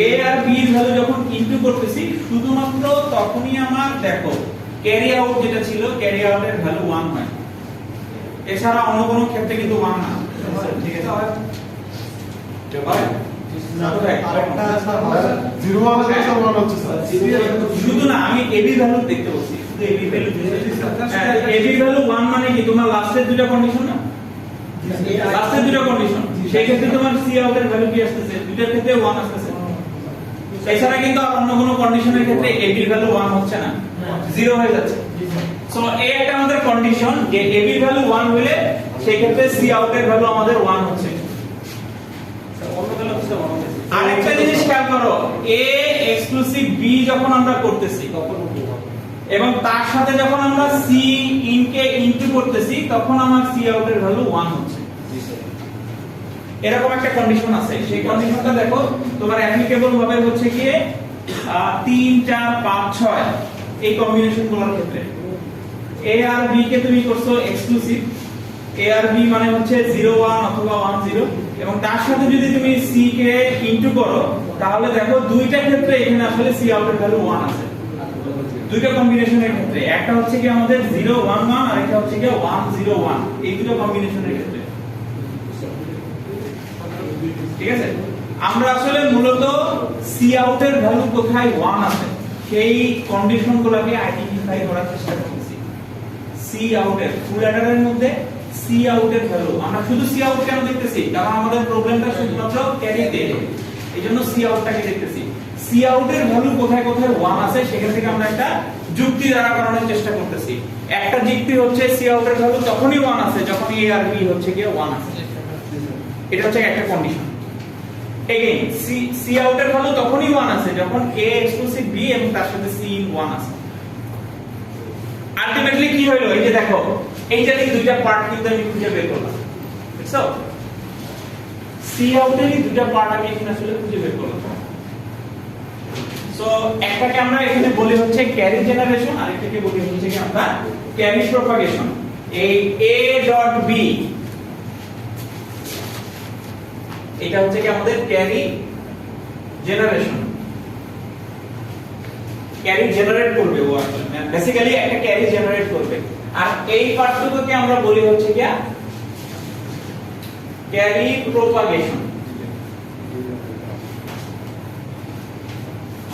a আর b এর ভ্যালু যখন ইনটু করতেছি শুধুমাত্র তখনই আমার দেখো ক্যারি আউট যেটা ছিল ক্যারি আউটের ভ্যালু 1 হয়, এছাড়া অন্য কোনো ক্ষেত্রে কিন্তু 1 না। ঠিক আছে, ভাই আরেকটা স্যার 01 এর স্যার 1 হচ্ছে স্যার, শুধু না আমি এবি ভ্যালু দেখতে বলছি, শুধু এবি ভ্যালু এবি ভ্যালু 1 মানে কি তোমার লাস্টের দুটো কন্ডিশন না, লাস্টের দুটো কন্ডিশন, সেই ক্ষেত্রে তোমার সি আউটের ভ্যালু কি আসছে, দুটোর ক্ষেত্রে 1 আসছে। এছাড়া কিন্তু অন্য কোনো কন্ডিশনের ক্ষেত্রে এবি ভ্যালু 1 হচ্ছে না, 0 হয়ে যাচ্ছে। সো এই একটা আমাদের কন্ডিশন যে এবি ভ্যালু 1 হলে সেই ক্ষেত্রে সি আউটের ভ্যালু আমাদের 1 হচ্ছে। আরেকটা জিনিস খেয়াল করো, a এক্সক্লুসিভ b যখন আমরা করতেছি এবং তার সাথে যখন আমরা c ইন কে ইনটু করতেছি তখন আমার c আউটের ভ্যালু 1 হচ্ছে। এরকম একটা কন্ডিশন আছে, সেই কন্ডিশনটা দেখো তোমার অ্যাপ্লিকেবল ভাবে হচ্ছে কি 3 4 5 6 এই কম্বিনেশনগুলোর ক্ষেত্রে। a আর b কে তুমি করছো এক্সক্লুসিভ, a আর b মানে হচ্ছে 0 1 অথবা 1 0, এবং তার সাথে যদি তুমি c কে ইনটু করো তাহলে দেখো দুইটা ক্ষেত্রে এখানে আসলে c আউটের ভ্যালু 1 আছে। দুইটা কম্বিনেশনের ক্ষেত্রে, একটা হচ্ছে কি আমাদের 0 1 1 আর একটা হচ্ছে কি 1 0 1, এই দুটো কম্বিনেশনের ক্ষেত্রে। ঠিক আছে, আমরা আসলে মূলত c আউটের ভ্যালু কোথায় 1 আছে সেই কন্ডিশনগুলোকে আইডেন্টিফাই করার চেষ্টা করতেছি। c আউটের ফুল অ্যাডারের মধ্যে c আউটের ভ্যালু আমরা শুধু c আউট কেন দেখতেছি, কারণ আমাদের প্রবলেমটা শুধুমাত্র ক্যারিতে, এইজন্য সি আউটটাকে দেখতেছি। সি আউটের ভ্যালু কোথায় কোথায় 1 আছে সেখান থেকে আমরা একটা যুক্তি দ্বারা করানোর চেষ্টা করতেছি। একটা যুক্তি হচ্ছে সি আউটের ভ্যালু তখনই 1 আছে যখন এ আর বি হচ্ছে কি 1 আছে। এটা হচ্ছে একটা কন্ডিশন। এগেইন সি আউটের ভ্যালু তখনই 1 আছে যখন a এক্সক্লুসিভ b এবং তার সাথে c ইন 1 আছে। আলটিমেটলি কি হলো এই যে দেখো এই যে দুইটা পার্ট কিন্তু আমি খুঁজে বের করলাম, বুঝছো? সি আউটেরই দুইটা পার্ট আমি এখানে আসলে খুঁজে বের করলাম। সো একটাকে আমরা এখানে বলি হচ্ছে ক্যারি জেনারেশন আর একটাকে বলি হচ্ছে কি আমরা ক্যারি প্রপাগেশন। এই a ডট b এটা হচ্ছে কি আমাদের ক্যারি জেনারেশন, ক্যারি জেনারেট করবে ও আসলে বেসিক্যালি একটা ক্যারি জেনারেট করবে। আর এই পার্টটুকুকে আমরা বলি হচ্ছে কি ক্যারি প্রপাগেশন।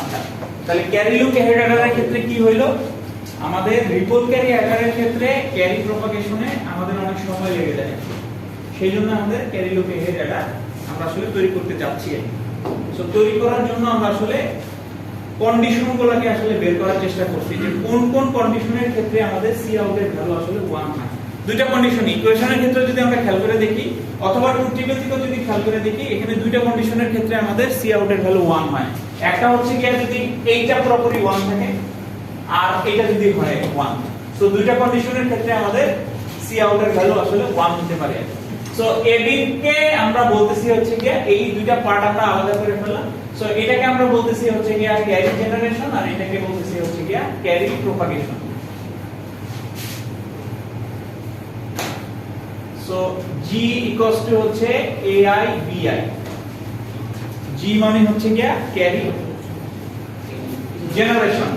আচ্ছা তাহলে ক্যারি লুক অ্যাহেড অ্যাডারের ক্ষেত্রে কি হইলো, আমাদের রিপল ক্যারি অ্যাডারের ক্ষেত্রে ক্যারি প্রপাগেশনে আমাদের অনেক সময় লেগে যায়, সেই জন্য আমাদের ক্যারি লুক অ্যাহেড অ্যাডার আমরা আসলে তৈরি করতে যাচ্ছি। সো তৈরি করার জন্য আমরা আসলে কন্ডিশনগুলোকে আসলে বের করার চেষ্টা করছি যে কোন কোন কন্ডিশনের ক্ষেত্রে আমাদের সি আউটের ভ্যালু আসলে 1 হয়। দুইটা কন্ডিশন ইকুয়েশনের ক্ষেত্রে যদি আমরা খেয়াল করে দেখি অথবা ট্রুথ টেবিল থেকেও যদি খেয়াল করে দেখি এখানে দুইটা কন্ডিশনের ক্ষেত্রে আমাদের সি আউটের ভ্যালু 1 হয়। একটা হচ্ছে কি যদি এইটা পুরোপুরি 1 থাকে আর এটা যদি হয় 1। সো দুইটা কন্ডিশনের ক্ষেত্রে আমাদের সি আউটের ভ্যালু আসলে 1 হতে পারে। সো এবি কে আমরা বলতেছি হচ্ছে কি এই দুইটা পার্ট আমরা আলাদা করে ফেললাম। সো এটাকে আমরা বলতেছি হচ্ছে কি ক্যারি জেনারেশন আর এটাকে বলতেছি হচ্ছে কি carry propagation. So G equals to হচ্ছে AI BI। G মানে হচ্ছে কি ক্যারি জেনারেশন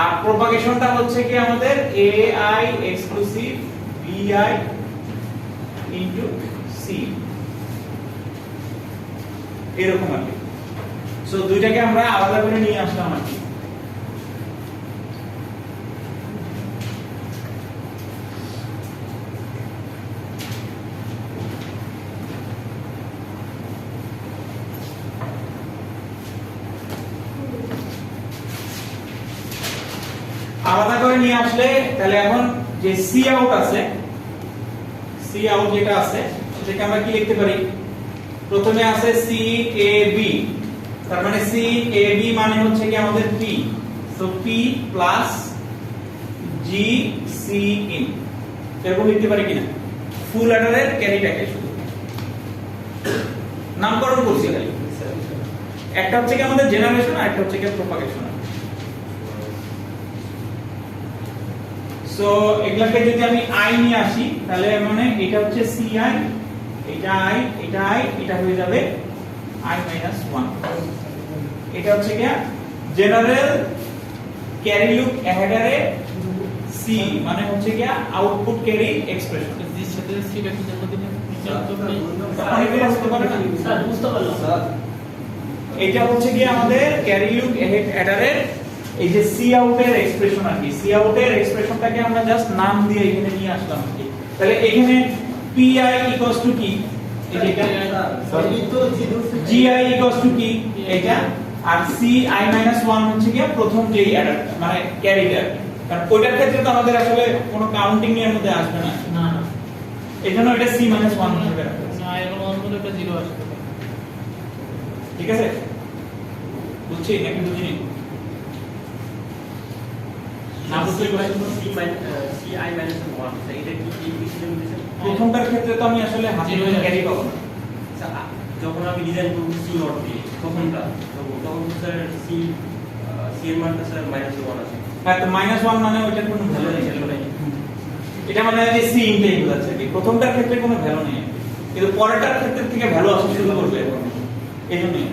আর প্রপাগেশনটা হচ্ছে কি আমাদের AI exclusive BI into C এরকম আর কি। সো দুইটাকে আমরা আলাদা করে নিয়ে আসলাম আর কি। আলাদা করে নিয়ে আসলে তাহলে এখন যে সি আউট আছে, সি আউট যেটা আছে সেটাকে আমরা কি লিখতে পারি, প্রথমে আছে সি এ বি, তার মানে সি এ বি মানে হচ্ছে কি আমাদের P. So P plus G C in এরকম লিখতে পারি কিনা, ফুল অ্যাডারের ক্যারিটাকে শুধু নামকরণ করছি খালি। একটা হচ্ছে কি আমাদের জেনারেশন আর একটা হচ্ছে কি প্রপাগেশন। সো এগুলাকে যদি আমি আই নিয়ে আসি তাহলে মানে এটা হচ্ছে সি আই, এটা আই, এটা আই, এটা হয়ে যাবে i minus 1। এটা হচ্ছে কি জেনারেল ক্যারি লুক অ্যাডারে সি মানে হচ্ছে কি আউটপুট ক্যারি এক্সপ্রেশন। এর সাথে সিটা কি জন্য দিলেন অনেকগুলো হতে পারে না স্যার, বুঝতে পারলাম স্যার এটা হচ্ছে কি আমাদের ক্যারি লুক অ্যাডারের এই যে সি আউটের এক্সপ্রেশন আর কি। সি আউটের এক্সপ্রেশনটাকে আমরা জাস্ট নাম দিয়ে এখানে নিয়ে আসলাম আর কি। তাহলে এখানে pi ইকুয়ালস টু কি, এটা gi ইকুয়ালস টু কি এটা, আর ci - 1 হচ্ছে কি প্রথম যে অ্যাডার মানে ক্যারিটার, কারণ ওইটার ক্ষেত্রে তো আমাদের আসলে কোনো কাউন্টিং এর মধ্যে আসবে না, না না এজন্য এটা c - 1 হিসেবে রাখা হয়েছে। না এর মধ্যে একটা 0 আসবে। ঠিক আছে, বুঝছি নাকি বুঝিনি? না বুঝতে প্রথমটার ক্ষেত্রে তো আমি আসলে হাতে ক্যারি পাবো না। যখন আমি ডিজাইন করব সি নট দিয়ে তখনটা তখন স্যার সি এর মানটা স্যার -1 আছে। হ্যাঁ, তো -1 মানে ওইটার কোনো ভ্যালু নেই আসলে। এটা মানে যে সি ইনটাই বোঝাচ্ছে কি প্রথমটার ক্ষেত্রে কোনো ভ্যালু নেই, কিন্তু পরেরটার ক্ষেত্রে থেকে ভ্যালু আসা শুরু করবে এইজন্যই।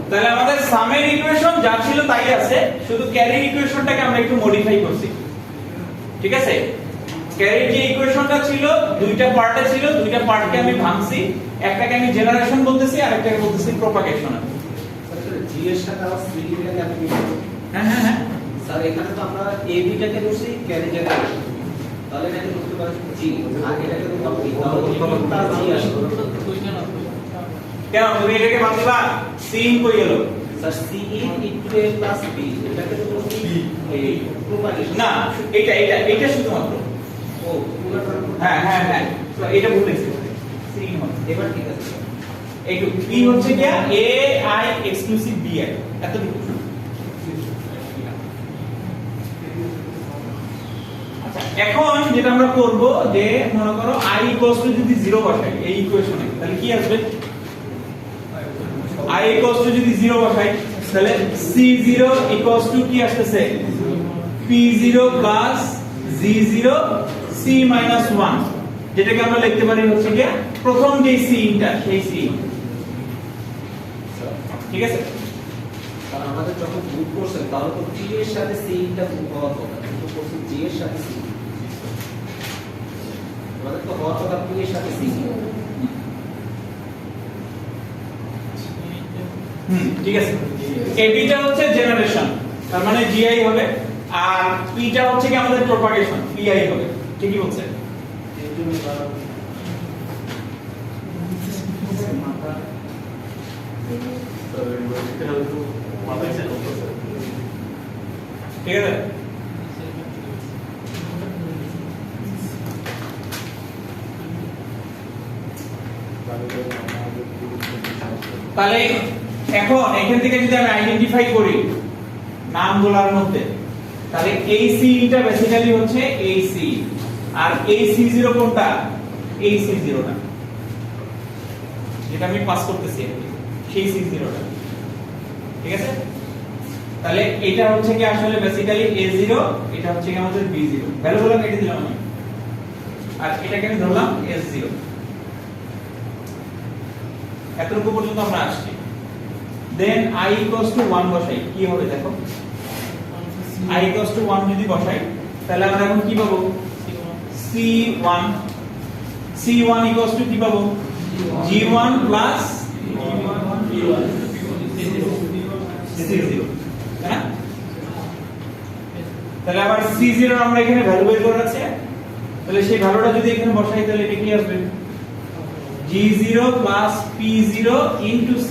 তাহলে আমাদের সামের ইকুয়েশন যা ছিল তাই আছে, শুধু ক্যারির ইকুয়েশনটাকে আমরা একটু মডিফাই করছি। ঠিক আছে, ক্যারির যে ইকুয়েশনটা ছিল দুইটা পার্টে ছিল, দুইটা পার্টকে আমি ভাঙছি, একটাকে আমি জেনারেশন বলতেছি আর একটাকে বলতেছি প্রপাগেশন। স্যার জি এর সাথে আবার সি টাকে আপনি হ্যাঁ হ্যাঁ হ্যাঁ স্যার এখানে তো আমরা এ বি টাকে ধরছি ক্যারি জেনারেশন, তাহলে এটাকে ধরতে পারি জি আর এটাকে ধরতে পারি তাহলে প্লাস জি আসবে। কেন তুমি এটাকে বাদ দিবা সি ইন কই গেল sir C into a plus B এটাকে তো কোনো এই প্রপাগেশন না এটা শুধুমাত্র ও পুরোটা হ্যাঁ তো এটা ভুল লিখছি সি ইন হবে এবার ঠিক আছে এইটু বি হচ্ছে কি A I exclusive B I এতটুকু। আচ্ছা এখন যেটা আমরা করব যে মনে করো i ইকুয়ালস টু যদি 0 বসাই এই ইকুয়েশনে তাহলে কি আসবে i ইকুয়ালস টু যদি 0 বসাই তাহলে c0 ইকুয়ালস টু কি আসছে p0 plus g0 c minus 1 যেটাকে আমরা লিখতে পারি হচ্ছে কি প্রথম যে c টা সেই c ঠিক আছে। কারণ আমাদের যখন গ্রুপ করছেন তাহলে তো টি এর সাথে সি টা গ্রুপ হওয়ার কথা কিন্তু করছেন জি এর সাথে সি আমাদের তো হওয়ার কথা পি এর সাথে সি ঠিক আছে এবিটা হচ্ছে জেনারেশন তার মানে জিআই হবে আর পিটা হচ্ছে কি আমাদের প্রপাগেশন পিআই হবে ঠিকই বলছে। ঠিক আছে তাহলে এখন এখান থেকে যদি আমি আইডেন্টিফাই করি নামগুলোর মধ্যে তাহলে এই সিটা বেসিক্যালি হচ্ছে এই সি আর এই C0 কোনটা এই C0 টা যেটা আমি পাস করতেছি সেই C0 টা ঠিক আছে। তাহলে এটা হচ্ছে কি আসলে বেসিক্যালি A0 এটা হচ্ছে কি আমাদের B0 ভ্যালুগুলো কেটে দিলাম আমি আর এটাকে আমি ধরলাম S0 এতটুকু পর্যন্ত আমরা আসছি দেন i 1 বসাই কি হবে দেখো i 1 যদি বসাই তাহলে আমরা এখন কি পাবো c1 কি পাবো g1 প্লাস c0 হ্যাঁ তাহলে আবার c0 আমরা এখানে ভ্যালু বের করে রাখছি তাহলে সেই ভ্যালুটা যদি এখানে বসাই তাহলে এটা কি আসবে g0 plus p0 into c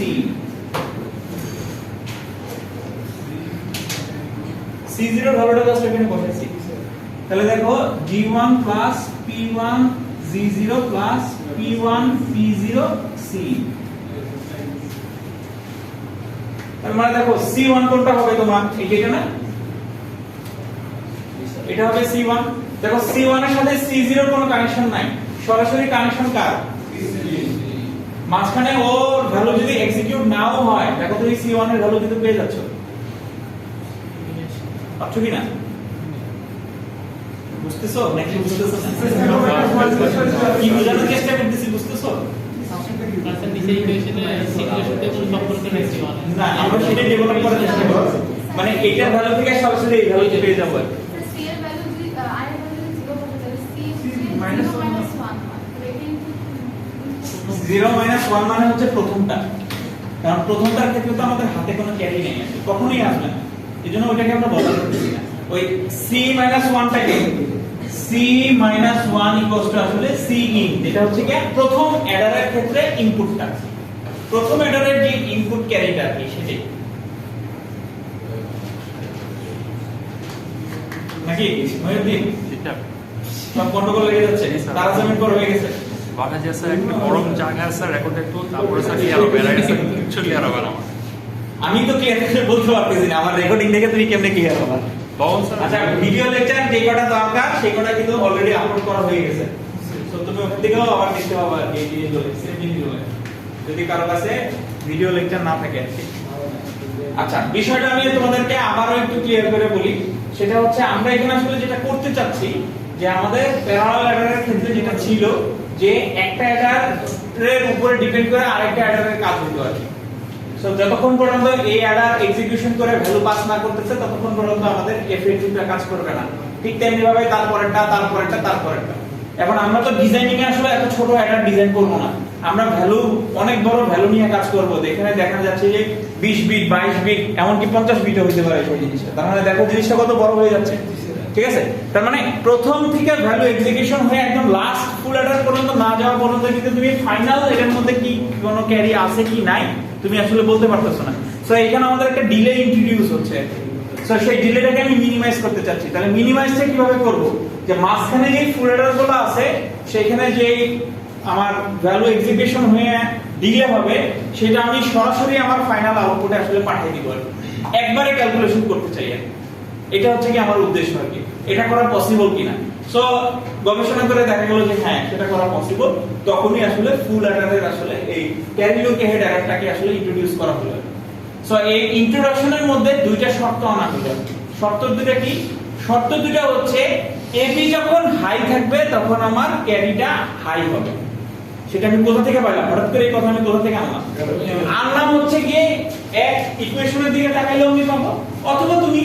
c0 ভ্যালুটা জাস্ট এখানে বসাইছি তাহলে দেখো g1 plus p1 g0 plus p1 p0 c তার মানে দেখো c1 কোনটা হবে তোমার এইটা না এটা হবে c1 দেখো c1 এর সাথে c0 এর কোনো কানেকশন নাই সরাসরি কানেকশন কার মাঝখানে ওর ভ্যালু যদি এক্সিকিউট নাও হয় দেখো তুমি c1 এর ভ্যালু কিন্তু পেয়ে যাচ্ছ পাচ্ছো কি না বুঝতেছো নাকি বুঝতেছো কি বোঝানোর চেষ্টা করতেছি বুঝতেছো আচ্ছা নিচে ইকুয়েশনে সিকুয়েশন তে কোনো সম্পর্ক নেই না আমরা সেটা ডেভেলপ করার চেষ্টা করছি মানে এইটার ভ্যালু থেকে সরাসরি এই ভ্যালুতে পেয়ে যাবো c এর ভ্যালু যদি i এর ভ্যালু 0 হতে যাবে c minus 0 minus 1 0 1 মানে হচ্ছে প্রথমটা কারণ প্রথমটার ক্ষেত্রে তো আমাদের হাতে কোনো ক্যারি নেই আছে কখনোই আসবে না এজন্য ওইটাকে আমরা বলা করতেছি না ওই c 1 টাকে c 1 ইকুয়ালস টু আসলে c ইন যেটা হচ্ছে কি প্রথম অ্যাডারের ক্ষেত্রে ইনপুটটা প্রথম অ্যাডারের যে ইনপুট ক্যারিটা কি সেটাই নাকি মহিউদ্দিন ঠিকঠাক সব গন্ডগোল লেগে যাচ্ছে তারা সাবমিট করে হয়ে গেছে বাটা যে স্যার একটু গরম চা খায় স্যার রেকর্ড একটু তারপরে স্যার ক্লিয়ার হবে এর আগে স্যার কিছু ক্লিয়ার হবে না আমার আমি তো ক্লিয়ার করে বলতে পারতেছি না আমার রেকর্ডিং দেখে তুমি কেমনে ক্লিয়ার হবে বল স্যার আচ্ছা ভিডিও লেকচার যে কটা দরকার সেই কটা কিন্তু অলরেডি আপলোড করা হয়ে গেছে সো তুমি ওখান থেকেও আবার দেখতে পাবা এই জিনিসগুলো সেম জিনিসগুলো যদি কারো কাছে ভিডিও লেকচার না থাকে আচ্ছা বিষয়টা আমি তোমাদেরকে আবারও একটু ক্লিয়ার করে বলি সেটা হচ্ছে আমরা এখানে আসলে যেটা করতে চাচ্ছি যে আমাদের প্যারালাল অ্যাডারের ক্ষেত্রে যেটা ছিল যে একটা অ্যাডারের উপরে ডিপেন্ড করে আরেকটা অ্যাডারের কাজ হতো আর কি সো যতক্ষণ পর্যন্ত এই অ্যাডার এক্সিকিউশন করে ভ্যালু পাস না করতেছে ততক্ষণ পর্যন্ত আমাদের এফএটিটা কাজ করবে না ঠিক তেমনি ভাবে তারপরেরটা এখন আমরা তো ডিজাইনিং এ আসলে এত ছোট অ্যাডার ডিজাইন করব না আমরা ভ্যালু অনেক বড় ভ্যালু নিয়ে কাজ করব এখানে দেখা যাচ্ছে যে 20 বিট 22 বিট এমনকি 50 বিট হতে পারে সেই জিনিসটা তার মানে দেখো জিনিসটা কত বড় হয়ে যাচ্ছে ঠিক আছে? তার মানে প্রথম থেকে ভ্যালু এক্সিকিউশন হয়ে একদম লাস্ট ফুল অ্যাডার পর্যন্ত না যাওয়া পর্যন্ত কিন্তু তুমি ফাইনাল এর মধ্যে কি কোনো ক্যারি আছে কি নাই তুমি আসলে বলতে পারতেছো না। সো এখানে আমাদের একটা ডিলে ইন্ট্রোডিউস হচ্ছে। সো সেই ডিলেটাকে আমি মিনিমাইজ করতে চাচ্ছি। তাহলে মিনিমাইজটা কিভাবে করব? যে মাঝখানে যে ফুল অ্যাডারগুলো আছে সেখানে যে আমার ভ্যালু এক্সিকিউশন হয়ে ডিলে হবে সেটা আমি সরাসরি আমার ফাইনাল আউটপুটে আসলে পাঠিয়ে দিব। একবারে ক্যালকুলেশন করতে চাই আর এটা হচ্ছে কি আমার উদ্দেশ্য আর কি। এটা করা পসিবল কিনা। সো গবেষণা করে দেখা গেল যে হ্যাঁ সেটা করা পসিবল। তখনই আসলে ফুল অ্যাডারের আসলে এই ক্যারি লুক হেড অ্যাডারটাকে আসলে ইন্ট্রোডিউস করা হলো। সো এই ইন্ট্রোডাকশনের মধ্যে দুইটা শর্ত আনা হলো। শর্ত দুটো কি? শর্ত দুটো হচ্ছে এবি যখন হাই থাকবে তখন আমার ক্যারিটা হাই হবে। সেটা আমি কোথা থেকে পাইলাম? হঠাৎ করে এই কথা আমি কোথা থেকে আনলাম? আনলাম হচ্ছে গিয়ে এক ইকুয়েশনের দিকে তাকাইলেও আমি পাবো, অথবা তুমি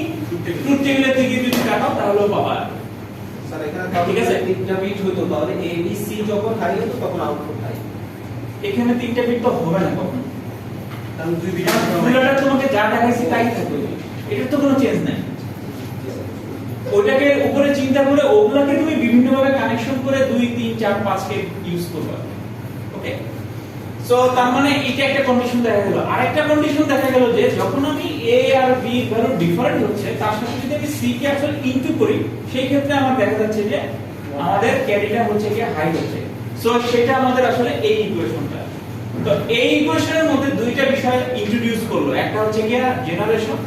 ট্রুথ টেবিলের দিকে যদি তাকাও তাহলেও পাবা। স্যার এখানে ঠিক আছে? তিনটা বিট হইতো, তাহলে এ বি সি যখন হাই হতো তখন আউটপুট হাই। এখানে তিনটা বিট তো হবে না কখনো, কারণ দুই বিট ফুলটা তোমাকে যা দেখাইছি তাই থাকবে, এটার তো কোনো চেঞ্জ নাই। ওটাকে উপরে চিন্তা করে ওগুলাকে তুমি বিভিন্ন ভাবে কানেকশন করে 2 3 4 5 কে ইউজ করবে। ওকে, সো তার মানে এটা একটা কন্ডিশন দেখা গেল। আরেকটা কন্ডিশন দেখা গেল যে যখন আমি a আর b ভ্যালু ডিফারেন্ট হচ্ছে তার সাথে যদি আমি c কে আসলে ইনটু করি সেই ক্ষেত্রে আমার দেখা যাচ্ছে যে আমাদের ক্যারিটা হচ্ছে কি হাই হচ্ছে। সো সেটা আমাদের আসলে এই ইকুয়েশনটা। তো এই ইকুয়েশনের মধ্যে দুইটা বিষয় ইন্ট্রোডিউস করলো। একটা হচ্ছে কি জেনারেশন,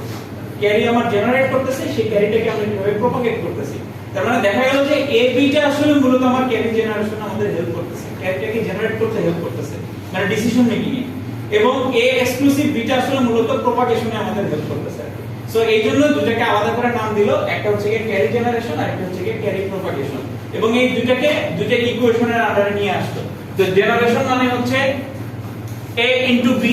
ক্যারি আমার জেনারেট করতেছে, সেই ক্যারিটাকে আমরা কিভাবে প্রপাগেট করতেছি। তার মানে দেখা গেল যে a b টা আসলে মূলত আমার ক্যারি জেনারেশন আমাদের হেল্প করতেছে, ক্যারিটাকে জেনারেট করতে হেল্প করতেছে মানে ডিসিশন মেকিং এ, এবং a এক্সক্লুসিভ b টা আসলে মূলত প্রপাগেশনে আমাদের হেল্প করতেছে। সো এই জন্য দুটাকে আলাদা করে নাম দিল, একটা হচ্ছে কি ক্যারি জেনারেশন আর একটা হচ্ছে কি ক্যারি প্রপাগেশন, এবং এই দুটাকে দুইটা ইকুয়েশনের আন্ডারে নিয়ে আসলো। তো জেনারেশন মানে হচ্ছে a into b,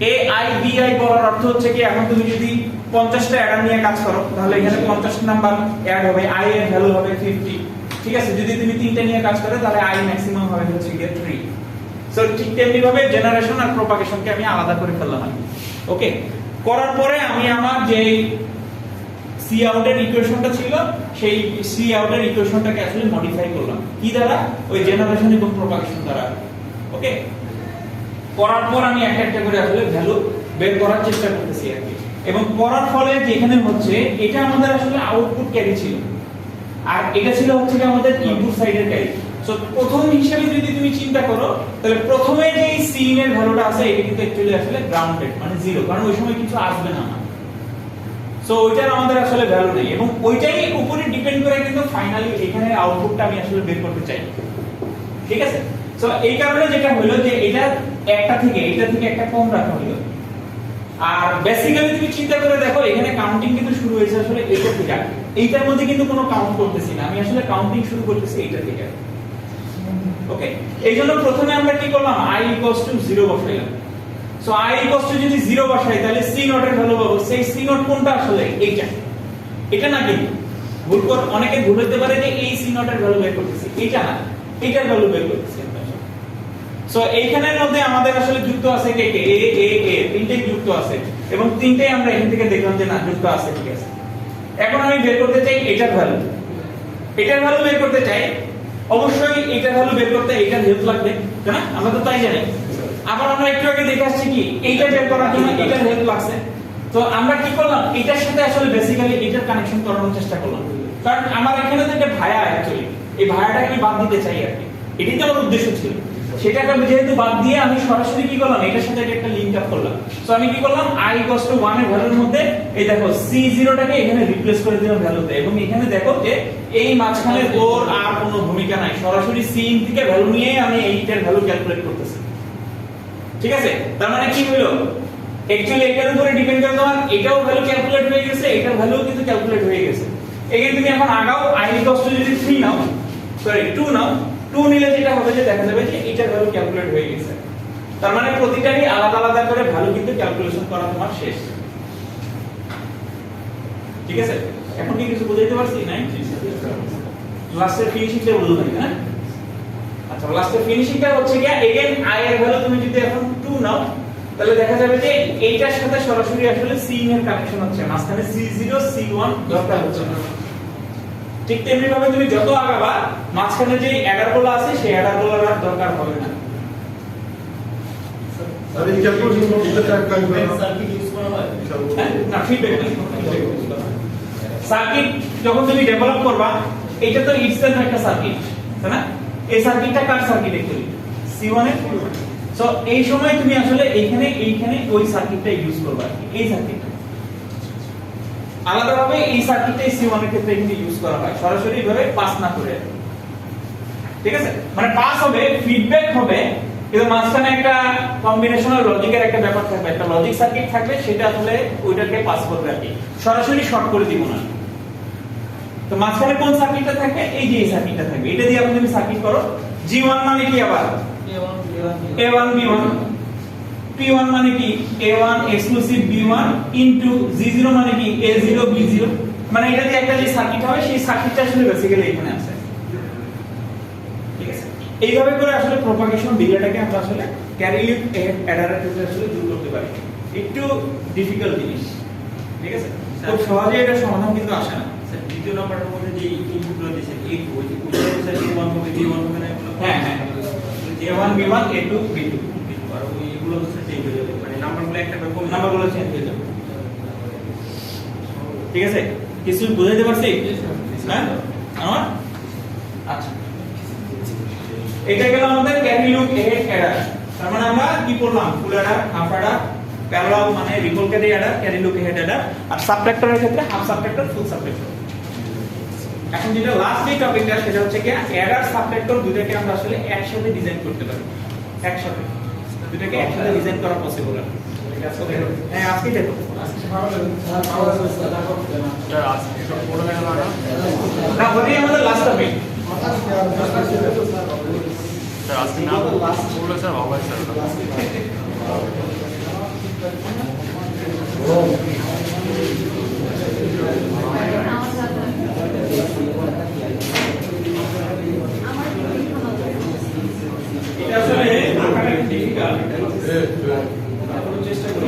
a i b i বলার অর্থ হচ্ছে কি এখন তুমি যদি 50টা অ্যাডার নিয়ে কাজ করো তাহলে এখানে 50 নাম্বার অ্যাড হবে, i এর ভ্যালু হবে 50। ঠিক আছে, যদি তুমি 3টা নিয়ে কাজ করো তাহলে i ম্যাক্সিমাম হবে হচ্ছে কি 3। সো ঠিক তেমনি ভাবে জেনারেশন আর প্রপাগেশনকে আমি আলাদা করে ফেললাম। ওকে, করার পরে আমি আমার যে সি আউটের ইকুয়েশনটা ছিল সেই সি আউটের ইকুয়েশনটাকে আসলে মডিফাই করলাম কি দ্বারা? ওই জেনারেশন এবং প্রপাগেশন দ্বারা। ওকে, করার পর আমি একটা একটা করে আসলে ভ্যালু বের করার চেষ্টা করতেছি আর কি। এবং করার ফলে যেখানে হচ্ছে এটা আমাদের আসলে আউটপুট ক্যারি ছিল আর এটা ছিল হচ্ছে আমাদের ইনপুট সাইডের ক্যারি। সো প্রথম হিসাবে যদি তুমি চিন্তা করো তাহলে প্রথমে যে সিন এর ভ্যালুটা আছে এটা কিন্তু অ্যাকচুয়ালি আসলে গ্রাউন্ডেড মানে জিরো, কারণ ওই সময় কিছু আসবে না। সো ওইটার আমাদের আসলে ভ্যালু নেই এবং ওইটাই উপরে ডিপেন্ড করে কিন্তু ফাইনালি এখানে আউটপুটটা আমি আসলে বের করতে চাই। ঠিক আছে, সো এই কারণে যেটা হলো যে এটা এটা থেকে একটা কম রাখা হলো। আর বেসিক্যালি তুমি চিন্তা করে দেখো এখানে কাউন্টিং কিন্তু শুরু হয়েছে আসলে এটা থেকে, এইটার মধ্যে কিন্তু কোনো কাউন্ট করতেছি না, আমি আসলে কাউন্টিং শুরু করতেছি এইটা থেকে। ওকে, এইজন্য প্রথমে আমরা কি করলাম i = 0 বসাইলাম। সো i = যদি 0 বসাই তাহলে c নট এর ভ্যালু পাবো। সেই c নট কোনটা আসলে? এইটা, এটা না কিন্তু ভুল করে অনেকে ভুল হতে পারে যে এই c নট এর ভ্যালু বের করতেছি, এটা না, এটার ভ্যালু বের করতেছি। সো এইখানের মধ্যে আমাদের আসলে যুক্ত আছে কে কে? a a a তিনটেই যুক্ত আছে এবং তিনটেই আমরা এখান থেকে দেখলাম যে না যুক্ত আছে। ঠিক আছে, এখন আমি বের করতে চাই এটার ভ্যালু। এটার ভ্যালু বের করতে চাই, অবশ্যই এটার ভ্যালু বের করতে এটার হেল্প লাগবে, তাই না? আমরা তো তাই জানি। আবার আমরা একটু আগে দেখে আসছি কি এইটা বের করার জন্য এটার হেল্প লাগছে। তো আমরা কি করলাম এটার সাথে আসলে বেসিক্যালি এটার কানেকশন করানোর চেষ্টা করলাম, কারণ আমার এখানে তো একটা ভায়া অ্যাকচুয়ালি এই ভায়াটাকে আমি বাদ দিতে চাই আর কি, এটাই তো আমার উদ্দেশ্য ছিল। সেটাকে যেহেতু বাদ দিয়ে আমি সরাসরি কি করলাম এটার সাথে একটা লিংক আপ করলাম। সো আমি কি করলাম i = 1 এর ভ্যালুর মধ্যে এই দেখো c0 টাকে এখানে রিপ্লেস করে দিলাম ভ্যালুতে, এবং এখানে দেখো যে এই মাঝখানে ওর আর কোনো ভূমিকা নাই, সরাসরি c থেকে ভ্যালু নিয়ে আমি এইটার ভ্যালু ক্যালকুলেট করতেছি। ঠিক আছে, তার মানে কি হলো অ্যাকচুয়ালি এটার উপরে ডিপেন্ড করে তোমার এটাও ভ্যালু ক্যালকুলেট হয়ে গেছে, এটার ভ্যালু কিন্তু ক্যালকুলেট হয়ে গেছে। এখানে তুমি এখন আগাও i = যদি 3 নাও, সরি 2 নাও, 2 নিলে যেটা হবে যে দেখা যাবে যে এটার ভ্যালু ক্যালকুলেট হয়ে গেছে। তার মানে প্রতিটারই আলাদা আলাদা করে ভ্যালু কিন্তু ক্যালকুলেশন করা তোমার শেষ। ঠিক আছে, এখন কি কিছু বুঝাইতে পারছি না? লাস্টের ফিনিশিংটা বললাম না। আচ্ছা, লাস্টের ফিনিশিংটা হচ্ছে কি अगेन i এর ভ্যালু তুমি যদি এখন 2 নাও তাহলে দেখা যাবে যে এইটার সাথে সরাসরি আসলে c এর কানেকশন হচ্ছে, মাঝখানে c0 c1 দরকার হচ্ছে না। ঠিক তেমনি ভাবে তুমি যত আগাবা মাঝখানে যে অ্যাডারগুলো আছে সেই অ্যাডারগুলোর আর দরকার হবে না। আর এই ক্যালকুলেশন করতে টাইম লাগবে সার্কিট ইউজ করা হয় না ফিডব্যাক সার্কিট যখন তুমি ডেভেলপ করবা এটা তো ইটসেলফ একটা সার্কিট তাই না? এই সার্কিটটা কার সার্কিট অ্যাকচুয়ালি C1 এর। সো এই সময় তুমি আসলে এইখানে ওই সার্কিটটা ইউজ করবা, এই সার্কিটটা আলাদাভাবে এই সার্কিটটাই C1 এর ক্ষেত্রে এখানে ইউজ করা হয়, সরাসরি ভাবে পাস না করে। ঠিক আছে, মানে পাস হবে, ফিডব্যাক হবে, কিন্তু মাঝখানে একটা কম্বিনেশনাল লজিকের একটা ব্যাপার থাকবে, একটা লজিক সার্কিট থাকবে, সেটা আসলে ওইটাকে পাস করবে আর কি, সরাসরি শর্ট করে দিব না। তো মাঝখানে কোন সার্কিটটা থাকবে? এই যে এই সার্কিটটা থাকবে, এটা দিয়ে তুমি সার্কিট করো। G1 মানে কি আবার A1 B1, P1 মানে কি A1 exclusive B1 into G0 মানে কি A0 B0, মানে এটা দিয়ে একটা যে সার্কিট হবে সেই সার্কিটটা আসলে বেসিক্যালি এখানে আছে। ঠিক আছে, এইভাবে করে আসলে প্রপাগেশন ডিলেটাকে আমরা আসলে ক্যারি লিফ অ্যাডারের ক্ষেত্রে আসলে দূর করতে পারি। একটু ডিফিকাল্ট জিনিস, ঠিক আছে, খুব সহজে এটা সমাধান কিন্তু আসে না। স্যার দ্বিতীয় নাম্বারের মধ্যে যে ইনপুটগুলো দিয়েছে এই ওই যে স্যার A1 হবে B1 হবে না এগুলো? হ্যাঁ হ্যাঁ, A1 B1 A2 B2 আর ওইগুলো তো স্যার চেঞ্জ হয়ে যাবে, মানে নাম্বারগুলো একটা করে কম নাম্বারগুলো চেঞ্জ হয়ে যাবে। ঠিক আছে, কিছু বুঝাইতে পারছি? হ্যাঁ আমার আচ্ছা, এটা গেল আমাদের ক্যারি লুপ এহেড অ্যাডার। তার মানে আমরা কি পড়লাম? Full adder, half adder, parallel মানে ripple carry adder, carry look ahead adder, আর সাবট্রাক্টরের ক্ষেত্রে হাফ সাবট্রাক্টর, ফুল সাবট্রাক্টর। এখন যেটা লাস্ট যে টপিকটা সেটা হচ্ছে কি অ্যাডার সাবট্রাক্টর দুটোকে আমরা আসলে একসাথে ডিজাইন করতে পারি, একসাথে দুটোকে একসাথে ডিজাইন করা পসিবল। হ্যাঁ আজকে দেখো স্যার আজকে সব পড়ে গেল না না, ওটাই আমাদের লাস্ট টপিক। স্যার আজকে না পড়লে স্যার হবে স্যার। এটা আসলে আঁকাটা একটু ডিফিকাল্ট, চেষ্টা করি।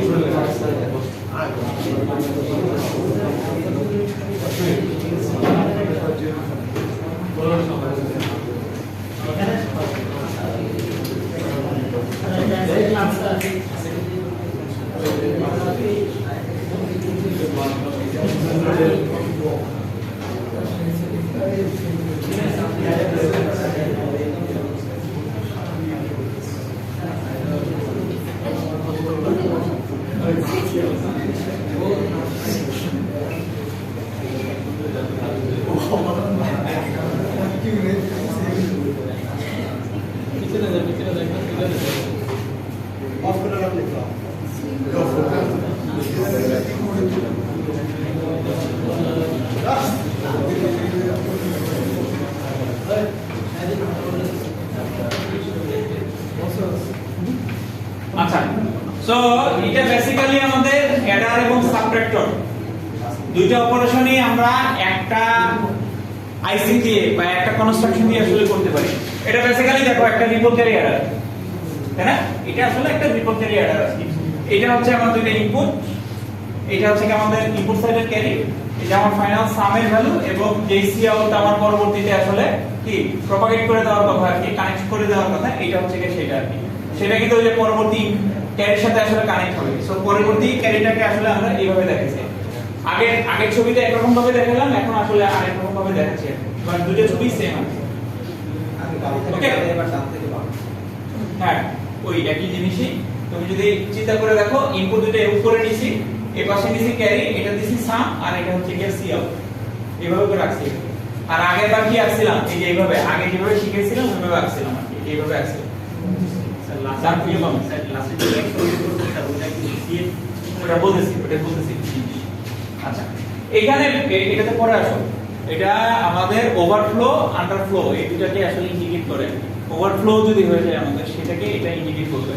আচ্ছা, সো এটা বেসিক্যালি আমাদের অ্যাডার এবং সাবট্রাক্টর দুইটা অপারেশনই আমরা একটা আইসি দিয়ে বা একটা কনস্ট্রাকশন দিয়ে আসলে করতে পারি। এটা বেসিক্যালি দেখো একটা রিপল ক্যারি অ্যাডার, তাই না? এটা আসলে একটা রিপল ক্যারি অ্যাডার আছে। এটা হচ্ছে আমার দুইটা ইনপুট, এটা হচ্ছে কি আমাদের ইনপুট সাইডের ক্যারি, এটা আমার ফাইনাল সামের ভ্যালু, এবং যেই সি আউট আমার পরবর্তীতে আসলে কি প্রপাগেট করে দেওয়ার কথা আর কি, কানেক্ট করে দেওয়ার কথা, এটা হচ্ছে কি সেটা আর কি। সেটা কিন্তু ওই যে পরবর্তী ক্যারির সাথে আসলে কানেক্ট হবে। সো পরবর্তী ক্যারিটাকে আসলে আমরা এইভাবে দেখাচ্ছি। আগের ছবিতে একরকম ভাবে দেখালাম, এখন আসলে আরেক রকম ভাবে দেখাচ্ছি, বাট দুটো ছবি সেম আছে। ওকে, হ্যাঁ ওই একই জিনিসই। তুমি যদি চিন্তা করে দেখো, ইনপুট দুটো উপরে নিছি, এই পাশে নিছি ক্যারি, এটা দিছি সাম, আর এটা হচ্ছে কি সি আউট, এইভাবে করে রাখছি। আর আগের বার কি আসছিলাম, এই যে এইভাবে আগে যেভাবে শিখেছিলাম ওইভাবে আসছিলাম আর কি, এইভাবে আসছিলাম। লাস্ট ভিডিও পাবেন স্যার, লাস্টে যে এক্সপোজ করতে স্যার ওটা কি সিএ ওটা বলতেছি। আচ্ছা, এখানে এটাতে পরে আসো, এটা আমাদের ওভারফ্লো আন্ডারফ্লো এই দুটাকে আসলে ইন্ডিকেট করে। ওভারফ্লো যদি হয়ে যায় আমাদের, সেটাকে এটা ইন্ডিকেট করবে।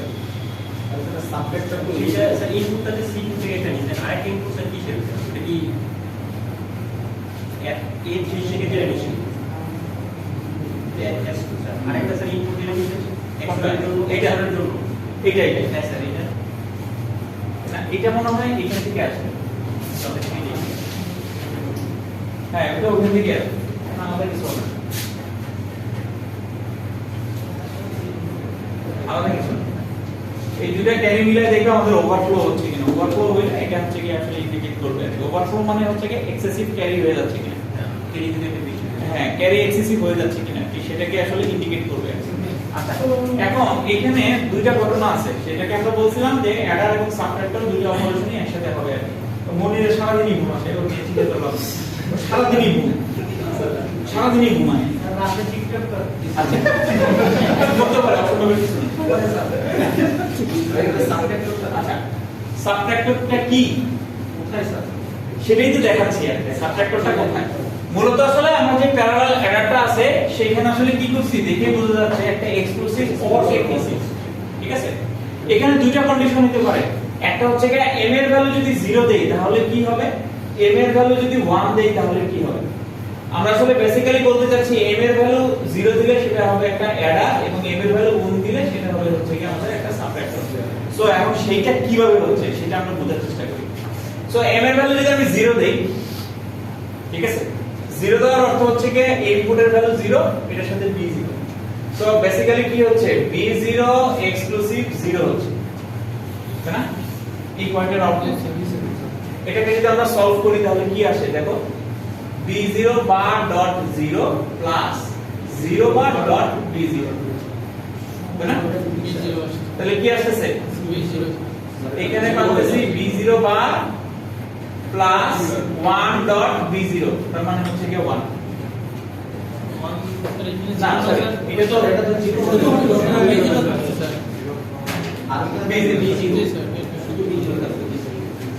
সাবট্রাক্টর তো এটা স্যার ইনপুটটাতে সি থেকে এটা নিছেন, আরেকটা ইনপুট স্যার কিসের? এটা কি A3 থেকে যেটা নিছেন S2 স্যার, আরেকটা স্যার ইনপুট যেটা নিছেন এক্সেলের জন্য, এটার জন্য এটা হ্যাঁ স্যার এটা না, এটা মনে হয় এখান থেকে আসবে। হ্যাঁ, এটা ওখান থেকে আসবে। আলাদা কিছু হবে না। আলাদা কিছু না। এই দুটো ক্যারি মিলে দেখবে আমাদের ওভারফ্লো হচ্ছে কিনা, ওভারফ্লো হলে এটা হচ্ছে কি আসলে ইন্ডিকেট করবে। ওভারফ্লো মানে হচ্ছে কি এক্সেসিভ ক্যারি হয়ে যাচ্ছে কিনা, ক্যারি যদি একটা বেশি হয়। হ্যাঁ ক্যারি এক্সেসিভ হয়ে যাচ্ছে কিনা সেটাকে আসলে ইন্ডিকেট করবে। আচ্ছা এখন এখানে দুইটা ঘটনা আছে, সেটাকে আমরা বলছিলাম যে অ্যাডার এবং সাবট্রাক্টর দুইটা অপারেশনই একসাথে হবে আর কি। তো মনির সারাদিনই ঘুম আসে, ও নিয়ে চিন্তা করলাম সারাদিনই ঘুম, সারাদিনই ঘুমায়। রাতে টিকটক করে। আচ্ছা করতে পারে, অসম্ভব কিছু না। আচ্ছা সাবট্রাক্টরটা কি কোথায় স্যার? সেটাই তো দেখাচ্ছি আর কি। সাবট্রাক্টরটা কোথায়? মূলত আসলে আমার যে প্যারালাল অ্যাডারটা আছে সেইখানে আসলে কি করছি দেখে বোঝা যাচ্ছে একটা এক্সক্লুসিভ অর এক্সক্লুসিভ। ঠিক আছে, এখানে দুইটা কন্ডিশন হতে পারে। একটা হচ্ছে যে m এর ভ্যালু যদি 0 দেই তাহলে কি হবে, m এর ভ্যালু যদি 1 দেই তাহলে কি হবে। আমরা আসলে বেসিক্যালি বলতে চাচ্ছি m এর ভ্যালু 0 দিলে সেটা হবে একটা অ্যাডার এবং m এর ভ্যালু 1 দিলে সেটা হবে হচ্ছে কি আমাদের একটা সাবট্রাক্টর। সো এখন সেইটা কিভাবে হচ্ছে সেটা আমরা বোঝার চেষ্টা করি। সো m এর ভ্যালু যদি আমি 0 দেই, ঠিক আছে, 0 দেওয়ার অর্থ হচ্ছে কি ইনপুটের ভ্যালু 0, এটার সাথে b0। সো বেসিক্যালি কি হচ্ছে b0 এক্সক্লুসিভ 0 হচ্ছে, তাই না? এই পয়েন্টের আউটপুট এটাকে যদি আমরা সলভ করি তাহলে কি আসে দেখো, b0 বার ডট 0 প্লাস 0 বার ডট b0, তাই না? তাহলে কি আসছে এখানে পাচ্ছি b0 বার প্লাস 1 ডট b0, তার মানে হচ্ছে কি 1 না সরি এটা তো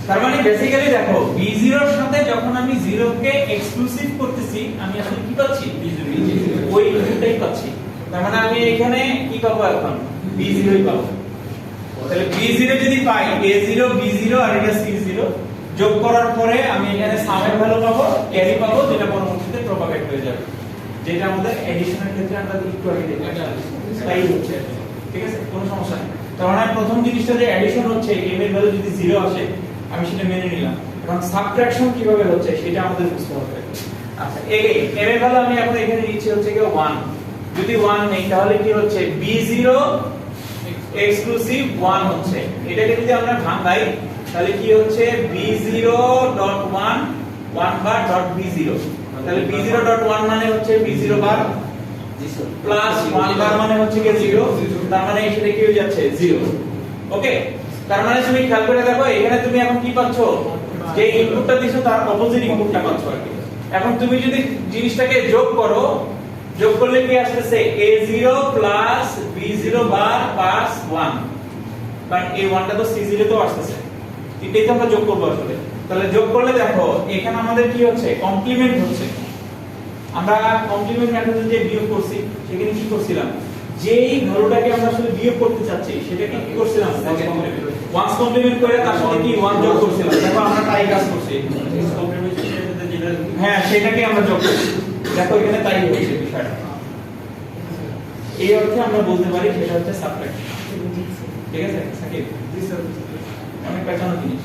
তার মানে বেসিক্যালি দেখো b0 এর সাথে যখন আমি 0 কে এক্সক্লুসিভ করতেছি আমি আসলে কি পাচ্ছি ওই ইনপুটটাই পাচ্ছি। তার মানে আমি এখানে কি পাবো এখন b0 ই পাবো। তাহলে b0 যদি পাই a0 b0 আর এটা c0 যোগ করার পরে আমি এখানে সামের ভ্যালু পাবো, ক্যারি পাবো, যেটা পরবর্তীতে প্রপাগেট হয়ে যাবে, যেটা আমাদের এডিশনের ক্ষেত্রে আমরা একটু আগে দেখলাম তাই হচ্ছে। ঠিক আছে, কোনো সমস্যা নেই। তার মানে প্রথম জিনিসটা যে এডিশন হচ্ছে m এর ভ্যালু যদি 0 আসে আমি সেটা মেনে নিলাম, এবং সাবট্রাকশন কিভাবে হচ্ছে সেটা আমাদের বুঝতে হবে। আচ্ছা এগেইন m এর ভ্যালু আমি এখন এখানে নিচ্ছি হচ্ছে কি 1, যদি 1 নেই তাহলে কি হচ্ছে b0 এক্সক্লুসিভ 1 হচ্ছে। এটাকে যদি আমরা ভাঙাই তাহলে কি হচ্ছে b0.1 1 বার ডট b0, তাহলে b0.1 মানে হচ্ছে b0 বার প্লাস 1 বার মানে হচ্ছে কি 0, তার মানে এখানে কি হয়ে যাচ্ছে 0। ওকে, তার মানে তুমি খেয়াল করে দেখো এখানে তুমি এখন কি পাচ্ছো, যে ইনপুটটা দিছো তার অপোজিট ইনপুটটা পাচ্ছো আর কি। এখন তুমি যদি জিনিসটাকে যোগ করো, যোগ করলে কি আসছে a0 প্লাস b0 বার প্লাস 1, কারণ এই 1টা তো c0 তো আসছে, এটাই তো আমরা যোগ করব আসলে। তাহলে যোগ করলে দেখো এখানে আমাদের কি হচ্ছে কমপ্লিমেন্ট হচ্ছে। আমরা কমপ্লিমেন্ট মেথডে যে বিয়োগ করছি সেখানে কি করছিলাম, যেই ভ্যালুটাকে আমরা আসলে বিয়োগ করতে চাচ্ছি সেটাকে কি করছিলাম ওয়ান্স কমপ্লিমেন্ট করে তার সাথে কি 1 যোগ করছিলাম। দেখো আমরা তাই কাজ করছি, হ্যাঁ সেটাকে আমরা যোগ করছি। দেখো এখানে তাই হচ্ছে বিষয়টা, এই অর্থে আমরা বলতে পারি সেটা হচ্ছে সাবট্রাকশন। ঠিক আছে সাকিব, অনেক পেছানো জিনিস।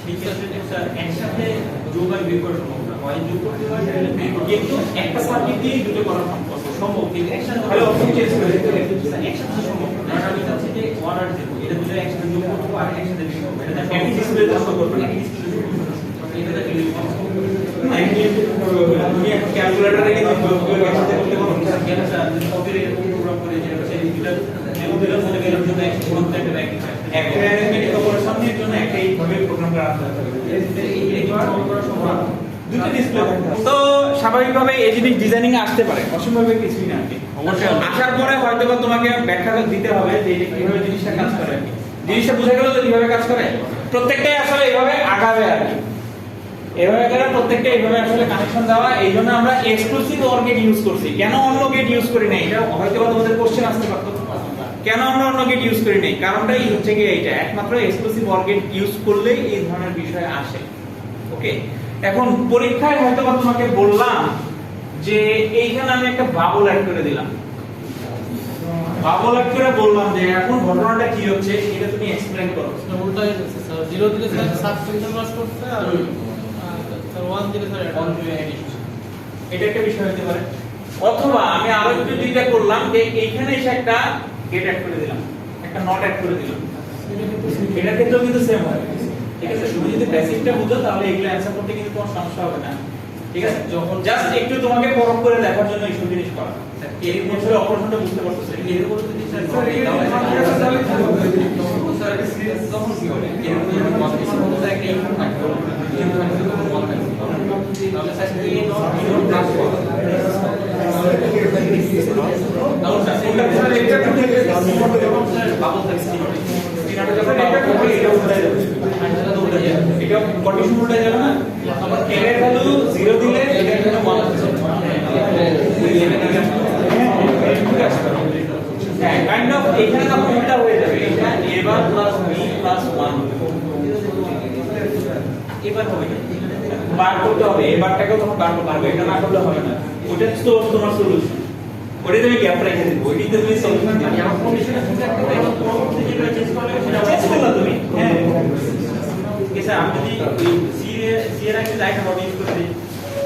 সেই ক্ষেত্রে স্যার একসাথে যোগ আর বিয়োগ করা সম্ভব না, হয় যোগ করতে হয় তাহলে বিয়োগ করতে কিন্তু একটা সার্কিট দিয়ে দুটো করা সম্ভব, কিন্তু একসাথে হলে অপশন চেঞ্জ করে দিতে হবে। একসাথে সম্ভব না। কারণ আমি চাচ্ছি যে 1 আর 0 এটা দুটো একসাথে যোগ করব আর একসাথে বিয়োগ করব, এটা একই ডিসপ্লে দর্শন করবে না, এটা তো ইলেকট্রন না তুমি এখন ক্যালকুলেটরে গিয়ে যোগ একসাথে করতে পারো না। কেন স্যার কপির এরকম প্রোগ্রাম করে যে হচ্ছে দুটো যেগুলো মনে গেল জন্য একসাথে করতে একটা ব্যাংক একটা অ্যারেঞ্জমেন্ট অপারেশনের জন্য একটা এইভাবে প্রোগ্রাম করা হবে, দুটো ডিসপ্লে তো স্বাভাবিকভাবে এই জিনিস ডিজাইনিং এ আসতে পারে, অসম্ভব কিছুই না। অবশ্যই আসার পরে হয়তো বা তোমাকে ব্যাখ্যা দিতে হবে যে এটা কিভাবে জিনিসটা কাজ করে। জিনিসটা বুঝে গেল তো কিভাবে কাজ করে, প্রত্যেকটাই আসলে এইভাবে আগাবে আর কি। এভাবে করে প্রত্যেকটা এইভাবে আসলে কানেকশন দেওয়া, এইজন্য আমরা এক্সক্লুসিভ অর গেট ইউজ করছি। কেন অন্য গেট ইউজ করি না, এটা হয়তো তোমাদের কোশ্চেন আসতে পারতো, কেন আমরা অন্য গেট ইউজ করি নাই, কারণটাই হচ্ছে কি এইটা, একমাত্র এক্সক্লুসিভ অর গেট ইউজ করলেই এই ধরনের বিষয় আসে। ওকে, এখন পরীক্ষায় হয়তো বা তোমাকে বললাম যে এইখানে আমি একটা বাবল অ্যাড করে দিলাম, বাবল অ্যাড করে বললাম যে এখন ঘটনাটা কি হচ্ছে এটা তুমি এক্সপ্লেইন করো। উল্টা হয়ে যাচ্ছে স্যার, 0 দিলে স্যার সাবস্ট্রাকশন লস করতে আর স্যার 1 দিলে স্যার অন টু এডিশন এটা একটা বিষয় হতে পারে। অথবা আমি আরো একটু যেটা করলাম যে এইখানে এসে একটা গেট অ্যাড করে দিলাম, একটা নট অ্যাড করে দিলাম। এটা ক্ষেত্রেও কিন্তু সেম হয়। ঠিক আছে, তুমি যদি বেসিকটা বুঝো তাহলে এগুলো অ্যানসার করতে কিন্তু তোমার সমস্যা হবে না। ঠিক আছে, যখন জাস্ট একটু তোমাকে পরখ করে দেখার জন্য এইসব জিনিস করা। এই বছরে অপারেশনটা বুঝতে পারছো স্যার? এর উপরে যদি স্যার স্যার এই তখন কি হবে এরকম যদি কম্পিটিশন মধ্যে একটা ইনপুট থাকবে ইনপুট থাকবে তখন বল থাকবে তাহলে sir A not B not plus তাহলে স্যার এটা বাবল থাকছে এটা যখন এটা করবে এটা উল্টে যাবে। এটা কন্ডিশন উল্টে যাবে না? আবার k এর ভ্যালু 0 দিলে এটা এখানে 1 হচ্ছে। হ্যাঁ, কাইন্ড অফ এখানে তখন উল্টা হয়ে যাবে। এটা a bar plus b plus 1 এবার হবে না। বার করতে হবে, a বারটাকেও তখন বার করতে হবে, এটা না করলে হবে না। ওটা তো তোমার সলিউশন। ওটা তুমি গ্যাপ রেখে দিবে, ওইটাই তুমি সলিউশন দিবে। আমার কন্ডিশনে ঠিক আছে এবং পরবর্তী যেটা চেঞ্জ করলে সেটা চেঞ্জ করলা তুমি। হ্যাঁ, স্যার আমি যদি সি এর আগে লাইট হবে ইউজ করতে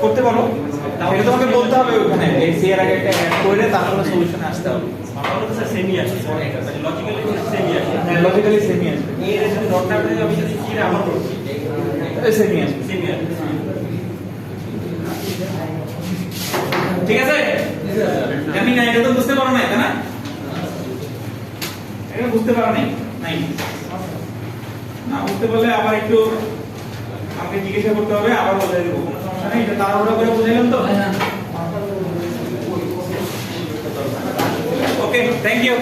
করতে পারো। তাহলে তোমাকে বলতে হবে ওখানে এই সি এর আগে একটা অ্যাড করে তারপরে সলিউশনে আসতে হবে। তাহলে তো স্যার সেমই আসে লজিক্যালি সেমই আসে হ্যাঁ, লজিক্যালি সেমই আসবে। এর যদি নট না করে আমি যদি সি এর আবার করছি সেমই আসবে। সেমই আসে ঠিক আছে, জানি না এটা তো বুঝতে পারো না, তাই না? এটা বুঝতে পারো নাই? না বুঝতে পারলে আবার একটু আমাকে জিজ্ঞাসা করতে হবে, আবার বলে দেবো, কোনো সমস্যা নেই। এটা তাড়াহুড়া করে বুঝাইলাম তো। ওকে, থ্যাংক ইউ।